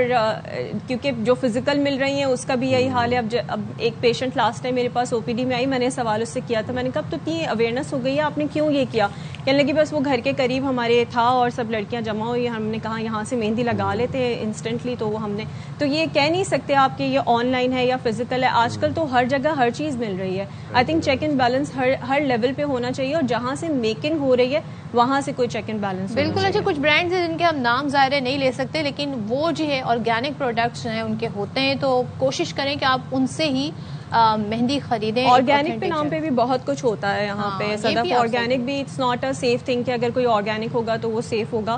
کیونکہ جو فزیکل مل رہی ہیں اس کا بھی یہی حال ہے. اب ایک پیشنٹ لاسٹ ٹائم میرے پاس OPD میں آئی، میں نے سوال اس سے کیا تھا، میں نے کہا تو اتنی اویئرنیس ہو گئی ہے آپ نے کیوں یہ کیا؟ کہنے لگی بس وہ گھر کے قریب ہمارے تھا اور سب لڑکیاں جمع ہوئی، ہم نے کہا یہاں سے مہندی لگا لیتے انسٹنٹلی، تو وہ ہم نے تو یہ کہہ نہیں سکتے آپ کہ یہ آن لائن ہے یا فزیکل ہے. آج کل تو ہر جگہ ہر چیز مل رہی ہے. I think check and balance Hare level پہ ہونا چاہیے، اور جہاں سے میکنگ ہو رہی ہے وہاں سے کوئی چیک اینڈ بیلنس بالکل. اچھا، کچھ برانڈز ہیں جن کے ہم نام ظاہر نہیں لے سکتے، لیکن وہ جو ہے آرگینک پروڈکٹس ہیں ان کے ہوتے ہیں، تو کوشش کریں کہ آپ ان سے ہی مہندی خریدیں. آرگینک کے نام پہ بھی بہت کچھ ہوتا ہے یہاں پہ صدف. آرگینک بھی it's not a safe thing کہ اگر کوئی آرگینک ہوگا تو وہ سیف ہوگا.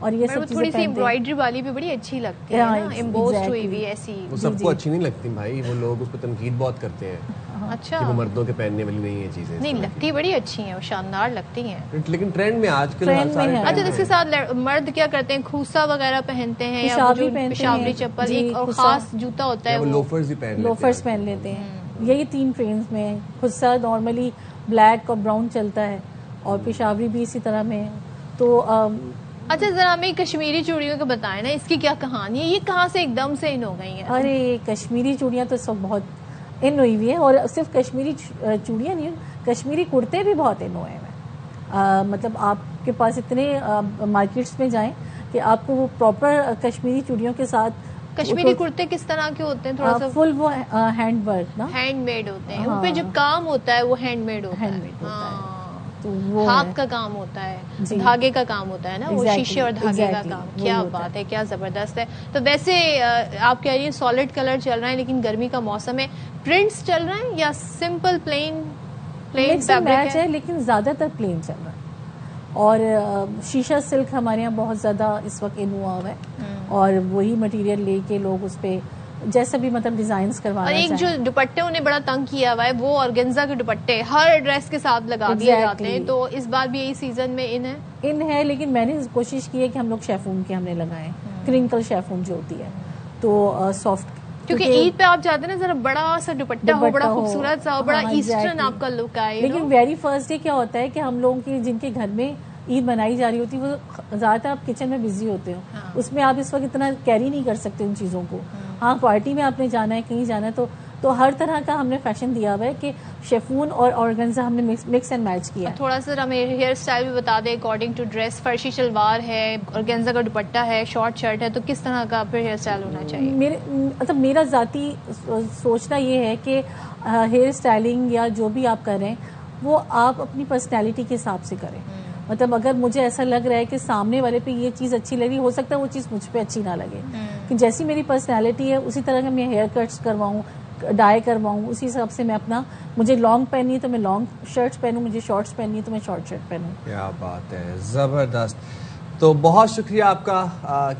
اور یہ سب چیزیں تھوڑی سی ایمبرائڈری والی بھی بڑی اچھی لگتی ہے نا، ایمبوسڈ ہوئی ہوئی ایسی. وہ سب کو اچھی نہیں لگتی بھائی، وہ لوگ اس پہ تنقید بہت کرتے ہیں. اچھا، وہ مردوں کے پہننے والی نہیں ہے چیزیں. نہیں لگتی، بڑی اچھی ہیں، وہ شاندار لگتی ہیں، لیکن ٹرینڈ میں آج کل. اچھا اس کے ساتھ مرد کیا کرتے ہیں؟ کھوسا وغیرہ پہنتے ہیں یا پشاوری چپل، ایک اور خاص جوتا ہوتا ہے وہ لوفرز پہن لیتے ہیں. یہی 3 ٹرینڈز میں. کھوسا نارملی بلیک اور براؤن چلتا ہے اور پشاوری بھی اسی طرح میں. تو اچھا ذرا ہمیں کشمیری چوڑیوں کا بتائیں نا، اس کی کیا کہانی ہے؟ یہ کہاں سے ایک دم سے ان ہو گئی ہیں؟ ارے کشمیری چوڑیاں تو سب بہت ان ہوئی ہوئی ہیں، اور صرف کشمیری چوڑیاں نہیں، کشمیری کرتے بھی بہت ان ہوئے ہیں. مطلب آپ کے پاس اتنے مارکیٹس میں جائیں کہ آپ کو وہ پراپر کشمیری چوڑیوں کے ساتھ. کشمیری کرتے کس طرح کے ہوتے ہیں؟ تھوڑا سا فل وہ ہینڈ ورک نا، ہینڈ میڈ ہوتے ہیں، ان پہ جو کام ہوتا ہے وہ ہینڈ میڈ ہوتا ہے. تو وہ ہاتھ کا کام ہوتا ہے، دھاگے کا کام ہوتا ہے نا، وہ شیشے اور دھاگے کا کام. کیا بات ہے، کیا زبردست ہے. تو ویسے آپ کہہ رہی ہیں سالڈ کلر چل رہا ہے، لیکن گرمی کا موسم ہے، پرنٹس چل رہے ہیں یا سمپل پلین فیبرک ہے؟ لیکن زیادہ تر پلین چل رہا ہے. اور شیشہ سلک ہمارے یہاں بہت زیادہ اس وقت ان ہوا ہے، اور وہی مٹیریل لے کے لوگ اس پہ جیسا بھی مطلب ڈیزائنز کروانا چاہیں. اور ایک جو دوپٹے انہیں بڑا تنگ کیا ہوا ہے، وہ آرگنزا کے دوپٹے ہر ڈریس کے ساتھ لگا دیے جاتے ہیں. تو اس بار بھی یہی سیزن میں ان ہے، لیکن میں نے کوشش کی ہے کہ ہم لوگ شیفون کے ہم نے لگائے، کرنکل شیفون جو ہوتی ہے، تو سافٹ. کیونکہ عید پہ آپ جاتے ہیں نا، ذرا بڑا سا دوپٹہ ہو، بڑا خوبصورت سا ہو، بڑا ایسٹرن آپ کا لک آئے. لیکن ویری فرسٹ ڈے کیا ہوتا ہے کہ ہم لوگوں کی جن کے گھر میں عید منائی جا رہی ہوتی ہے، وہ زیادہ تر آپ کچن میں بزی ہوتے ہو، اس میں آپ اس وقت اتنا کیری نہیں کر سکتے ان چیزوں کو. ہاں پارٹی میں آپ نے جانا ہے، کہیں جانا ہے، تو ہر طرح کا ہم نے فیشن دیا ہوا ہے کہ شیفون اور آرگنزا ہم نے مکس اینڈ میچ کیا. تھوڑا سا ہمیں ہیئر اسٹائل بھی بتا دیں اکارڈنگ ٹو ڈریس. فرشی شلوار ہے، آرگنزا کا دوپٹہ ہے، شارٹ شرٹ ہے، تو کس طرح کا پھر ہیئر اسٹائل ہونا چاہیے؟ مطلب میرا ذاتی سوچنا یہ ہے کہ ہیئر اسٹائلنگ یا جو بھی آپ کریں وہ آپ اپنی پرسنالٹی کے حساب سے کریں. مطلب اگر مجھے ایسا لگ رہا ہے کہ سامنے والے پہ یہ چیز اچھی لگ رہی، ہو سکتا ہے وہ چیز مجھ پہ اچھی نہ لگے، کہ جیسی میری پرسنالٹی ہے اسی طرح کا میں ہیئر کٹس کرواؤں، ڈائی کرواؤں، اسی حساب سے میں اپنا. مجھے لانگ پہننی ہے تو میں لانگ شرٹس پہنوں، مجھے شارٹس پہننی ہے تو میں شارٹ شرٹ پہنوں. کیا بات ہے، زبردست. تو بہت شکریہ آپ کا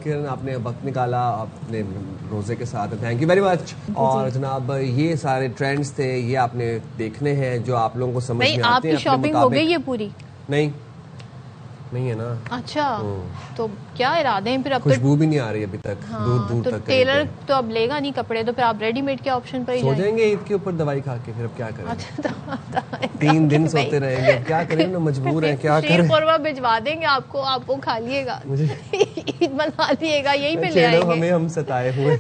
کرن، آپ نے وقت نکالا اپنے روزے کے ساتھ، تھینک یو ویری مچ. اور جناب یہ سارے ٹرینڈز تھے، یہ آپ نے دیکھنے ہیں جو آپ لوگوں کو سمجھ میں آتے ہیں. آپ کی شاپنگ ہو گئی ہے پوری؟ نہیں ہے نا. اچھا تو کیا ارادے ہیں پھر؟ اب خوشبو بھی نہیں آ رہی ابھی تک دور تک. ٹیلر تو اب لے گا نہیں کپڑے، تو پھر آپ ریڈی میڈ کے آپشن پر ہی سو جائیں گے عید کے اوپر دوائی کھا کے. پھر اب کیا کریں، 3 دن سوتے رہیں گے، کیا کریں نا، مجبور ہیں. کیا کریں، قورمہ بھجوا دیں گے آپ کو کھا لیے گا، عید بنا لیے گا، یہی پہ لے آئیں گے. ہمیں ہم ستائے ہوئے.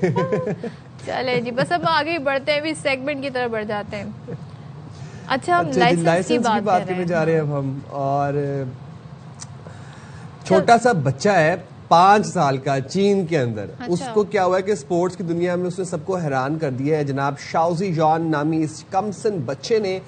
چلے جی بس اب آگے بڑھتے ہیں، بھی سیگمنٹ کی طرف بڑھ جاتے ہیں. اچھا ہم لائسنس کی بات کرنے جا رہے ہیں اب ہم. اور چھوٹا سا بچہ ہے 5 سال کا چین کے اندر. اس کو کیا ہوا ہے کہ سپورٹس کی دنیا میں اس نے سب کو حیران کر دیا ہے. جناب شاؤزی جان نامی اس کم سن بچے نے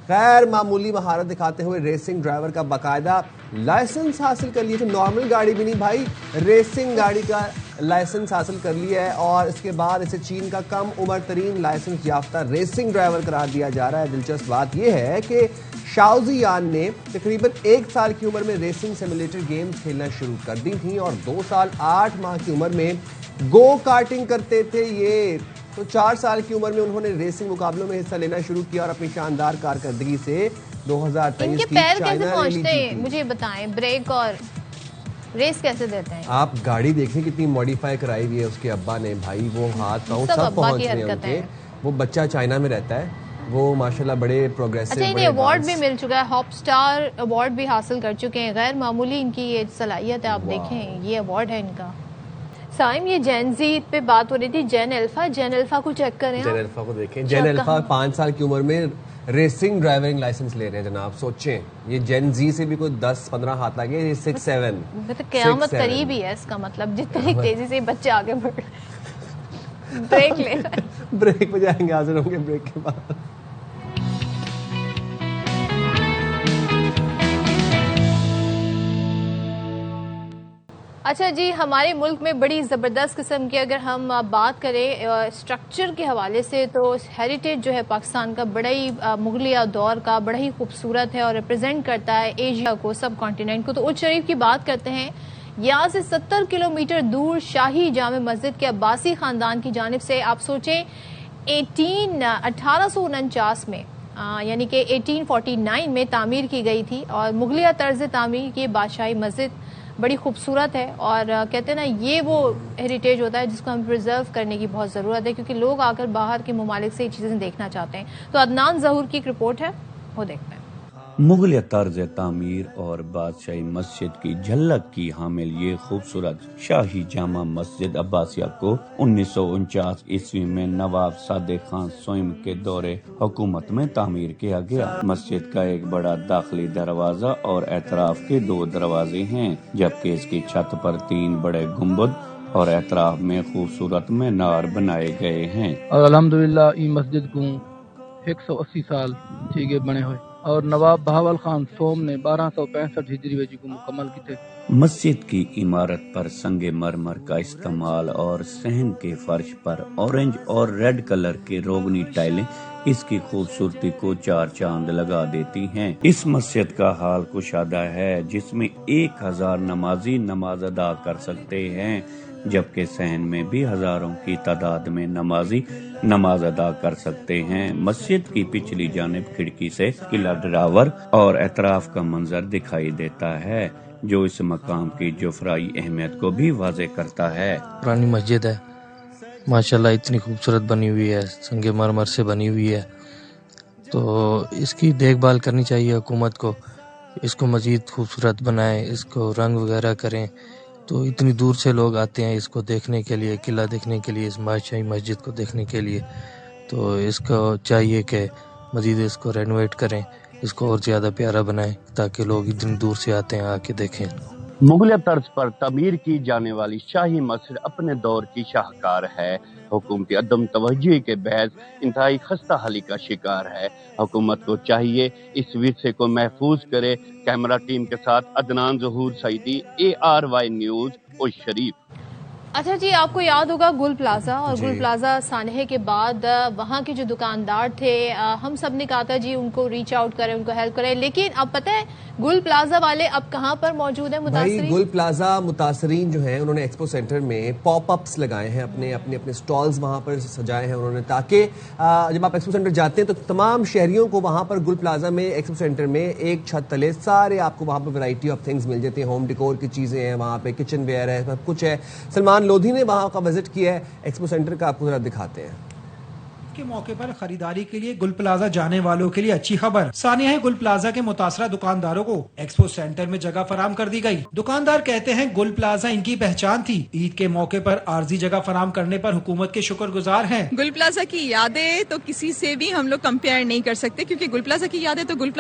غیر معمولی مہارت دکھاتے ہوئے ریسنگ ڈرائیور کا باقاعدہ لائسنس حاصل کر لیا. نارمل گاڑی بھی نہیں بھائی، ریسنگ گاڑی کا لائسنس حاصل کر لیا ہے. اور اس کے بعد اسے چین کا کم عمر ترین لائسنس یافتہ ریسنگ ڈرائیور قرار دیا جا رہا ہے. دلچسپ بات یہ ہے کہ شاؤزی یان نے تقریباً 1 سال کی عمر میں ریسنگ سیمولیٹر گیمز کھیلنا شروع کر دی تھیں، اور 2 سال 8 ماہ کی عمر میں گو کارٹنگ کرتے تھے. یہ تو 4 سال کی عمر میں انہوں نے ریسنگ مقابلوں میں حصہ لینا شروع کیا، اور اپنی شاندار کارکردگی سے 2023 کی پیر کیسے پہنچتے ہیں مجھے بتائیں، بریک اور ریس کیسے دیتے ہیں؟ آپ گاڑی دیکھیں کتنی ماڈیفائی کرائی ہوئی ہے اس کے ابا نے بھائی، وہ ہاتھ پاؤں سب پہنچ رہے ہیں ان کے. وہ بچہ چائنا میں رہتا ہے، وہ ماشاءاللہ بڑے پروگریسو. اچھا انہیں ایوارڈ بھی مل چکا ہے، ہاپ سٹار ایوارڈ بھی حاصل کر چکے ہیں. غیر معمولی ان کی یہ صلاحیت ہے، آپ دیکھیں یہ ایوارڈ ہے ان کا. سائم یہ جین زی پہ بات ہو رہی تھی، جین الفا کو چیک کریں، جین الفا کو دیکھیں. جین الفا 5 سال کی عمر میں ریسنگ ڈرائیونگ لائسنس لے رہے ہیں جناب. سوچیں یہ جین زی سے بھی کوئی 10-15 ہاتھ آگے، یہ 6-7. قیامت قریب ہی ہے اس کا مطلب، جتنی تیزی سے بچے آگے بڑھ رہے. بریک لے بریک پہ جائیں گے، حاضر ہوں گے بریک کے بعد. اچھا جی، ہمارے ملک میں بڑی زبردست قسم کی اگر ہم بات کریں اسٹرکچر کے حوالے سے، تو ہیریٹیج جو ہے پاکستان کا بڑا ہی مغلیہ دور کا بڑا ہی خوبصورت ہے، اور ریپرزینٹ کرتا ہے ایشیا کو، سب کانٹیننٹ کو. تو اونچ شریف کی بات کرتے ہیں. یہاں سے 70 کلومیٹر دور شاہی جامع مسجد کے عباسی خاندان کی جانب سے آپ سوچیں 1849 میں یعنی کہ 1849 میں تعمیر کی گئی تھی اور مغلیہ طرز تعمیر کی بادشاہی مسجد بڑی خوبصورت ہے اور کہتے ہیں نا یہ وہ ہیریٹیج ہوتا ہے جس کو ہم پرزرو کرنے کی بہت ضرورت ہے کیونکہ لوگ آ کر باہر کے ممالک سے یہ چیزیں دیکھنا چاہتے ہیں. تو عدنان ظہور کی ایک رپورٹ ہے وہ دیکھتے ہیں. مغلیہ طرز تعمیر اور بادشاہی مسجد کی جھلک کی حامل یہ خوبصورت شاہی جامع مسجد عباسیہ کو 1949 عیسوی میں نواب صادق خان سوئم کے دور حکومت میں تعمیر کیا گیا. مسجد کا ایک بڑا داخلی دروازہ اور اطراف کے 2 دروازے ہیں جبکہ اس کی چھت پر 3 بڑے گنبد اور اطراف میں خوبصورت مینار بنائے گئے ہیں. اور الحمدللہ یہ مسجد کو 180 سال تھی گئے بنے ہوئے اور نواب بہاول خان سوم نے 1265 ہجری وجی کو مکمل کی تھے. مسجد کی عمارت پر سنگ مرمر کا استعمال اور صحن کے فرش پر اورنج اور ریڈ کلر کے روغنی ٹائلیں اس کی خوبصورتی کو 4 چاند لگا دیتی ہیں. اس مسجد کا حال کشادہ ہے جس میں 1000 نمازی نماز ادا کر سکتے ہیں جبکہ صحن میں بھی ہزاروں کی تعداد میں نمازی نماز ادا کر سکتے ہیں. مسجد کی پچھلی جانب کھڑکی سے قلعہ ڈراور اور اطراف کا منظر دکھائی دیتا ہے جو اس مقام کی جغرافیائی اہمیت کو بھی واضح کرتا ہے. پرانی مسجد ہے ماشاءاللہ اتنی خوبصورت بنی ہوئی ہے سنگ مرمر سے بنی ہوئی ہے تو اس کی دیکھ بھال کرنی چاہیے حکومت کو. اس کو مزید خوبصورت بنائیں اس کو رنگ وغیرہ کریں تو اتنی دور سے لوگ آتے ہیں اس کو دیکھنے کے لیے قلعہ دیکھنے کے لیے اس بادشاہی مسجد کو دیکھنے کے لیے تو اس کو چاہیے کہ مزید اس کو رینوویٹ کریں اس کو اور زیادہ پیارا بنائیں تاکہ لوگ اتنی دور سے آتے ہیں آ کے دیکھیں. مغلیہ طرز پر تعمیر کی جانے والی شاہی مسجد اپنے دور کی شاہکار ہے. حکومتی عدم توجہی کے باعث انتہائی خستہ حالی کا شکار ہے. حکومت کو چاہیے اس ورثے کو محفوظ کرے. کیمرہ ٹیم کے ساتھ عدنان ظہور سعیدی ARY نیوز شریف. اچھا جی آپ کو یاد ہوگا گل پلازا اور گل پلازا سانحے کے بعد وہاں کے جو دکاندار تھے ہم سب نے کہا تھا جی ان کو ریچ آؤٹ کریں ان کو ہیلپ کریں لیکن اب پتہ ہے گل پلازا والے اب کہاں پر موجود ہیں متاثرین؟ گل پلازا متاثرین جو ہیں انہوں نے ایکسپو سینٹر میں پاپ اپس لگائے ہیں اپنے سٹالز وہاں پر سجائے ہیں انہوں نے تاکہ جب آپ ایکسپو سینٹر جاتے ہیں تو تمام شہریوں کو وہاں پر گل پلازا میں ایکسپو سینٹر میں ایک چھت تلے سارے آپ کو وہاں پر ورائٹی آف تھنگز مل جاتے ہیں. ہوم ڈیکور کی چیزیں ہیں وہاں پہ کچن ویئر ہے سب کچھ ہے. سلمان لودھی نے وہاں کا وزٹ کیا ہے ایکسپو سینٹر کا آپ کو ذرا دکھاتے ہیں. کے موقع پر خریداری کے لیے گل پلازا جانے والوں کے لیے اچھی خبر. سانحہ گل پلازا کے متاثرہ دکانداروں کو ایکسپو سینٹر میں جگہ فراہم کر دی گئی. دکاندار کہتے ہیں گل پلازا ان کی پہچان تھی. عید کے موقع پر عارضی جگہ فراہم کرنے پر حکومت کے شکر گزار ہیں. گل پلازا کی یادیں تو کسی سے بھی ہم لوگ کمپیئر نہیں کر سکتے کیونکہ گل پلازا کی یادیں تو گل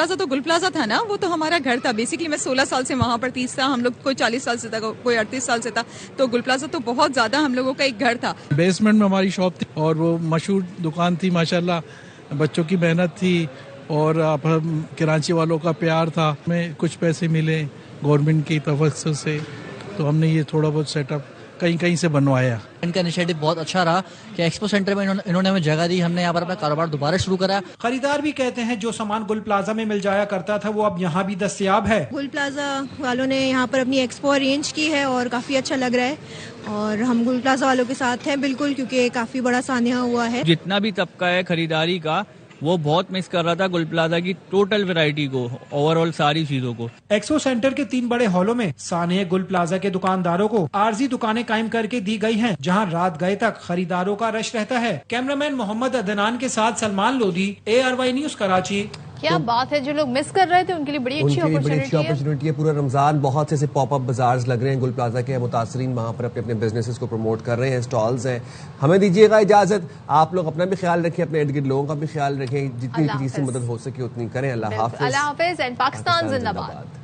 پلازا تھا نا وہ تو ہمارا گھر تھا. بیسکلی میں 16 سال سے وہاں پر 30 تھا ہم لوگ کوئی 40 سال سے تھا کوئی 38 سال سے تھا تو گل پلازا تو بہت زیادہ ہم لوگوں کا ایک گھر تھا. بیسمنٹ میں ہماری شاپ تھی اور وہ مشہور دکان تھی ماشاءاللہ بچوں کی محنت تھی اور کراچی والوں کا پیار تھا. ہمیں کچھ پیسے ملے گورنمنٹ کی توسط سے تو ہم نے یہ تھوڑا بہت سیٹ اپ کہیں سے بنوایا. ان کا انیشیٹو بہت اچھا رہا کہ ایکسپو سینٹر میں انہوں نے ہمیں جگہ دی. ہم نے یہاں پر اپنا کاروبار دوبارہ شروع کرا. خریدار بھی کہتے ہیں جو سامان گل پلازا میں مل جایا کرتا تھا وہ اب یہاں بھی دستیاب ہے. گل پلازا والوں نے یہاں پر اپنی ایکسپو ارینج کی ہے اور کافی اچھا لگ رہا ہے اور ہم گل پلازا والوں کے ساتھ ہیں بالکل کیونکہ کافی بڑا سانحہ ہوا ہے. جتنا بھی طبقہ ہے خریداری کا وہ بہت مس کر رہا تھا گل پلازا کی ٹوٹل ویرائٹی کو اوور آل ساری چیزوں کو. ایکسپو سینٹر کے 3 بڑے ہالوں میں سانحہ گل پلازا کے دکانداروں کو عارضی دکانیں قائم کر کے دی گئی ہیں جہاں رات گئے تک خریداروں کا رش رہتا ہے. کیمرامین محمد عدنان کے ساتھ سلمان لودھی ARY نیوز کراچی. کیا بات ہے جو لوگ مس کر رہے تھے ان کے لیے بڑی اچھی اپرچونٹی ہے. پورا رمضان بہت سے ایسے پاپ اپ بازارز لگ رہے ہیں گل پلازا کے. متاثرین وہاں پر اپنے بزنسز کو پروموٹ کر رہے ہیں سٹالز ہیں. ہمیں دیجیے گا اجازت. آپ لوگ اپنا بھی خیال رکھیں اپنے ارد گرد لوگوں کا بھی خیال رکھیں. جتنی چیز سے مدد ہو سکے اتنی کریں. اللہ حافظ. اللہ حافظ. اینڈ پاکستان زندہ باد.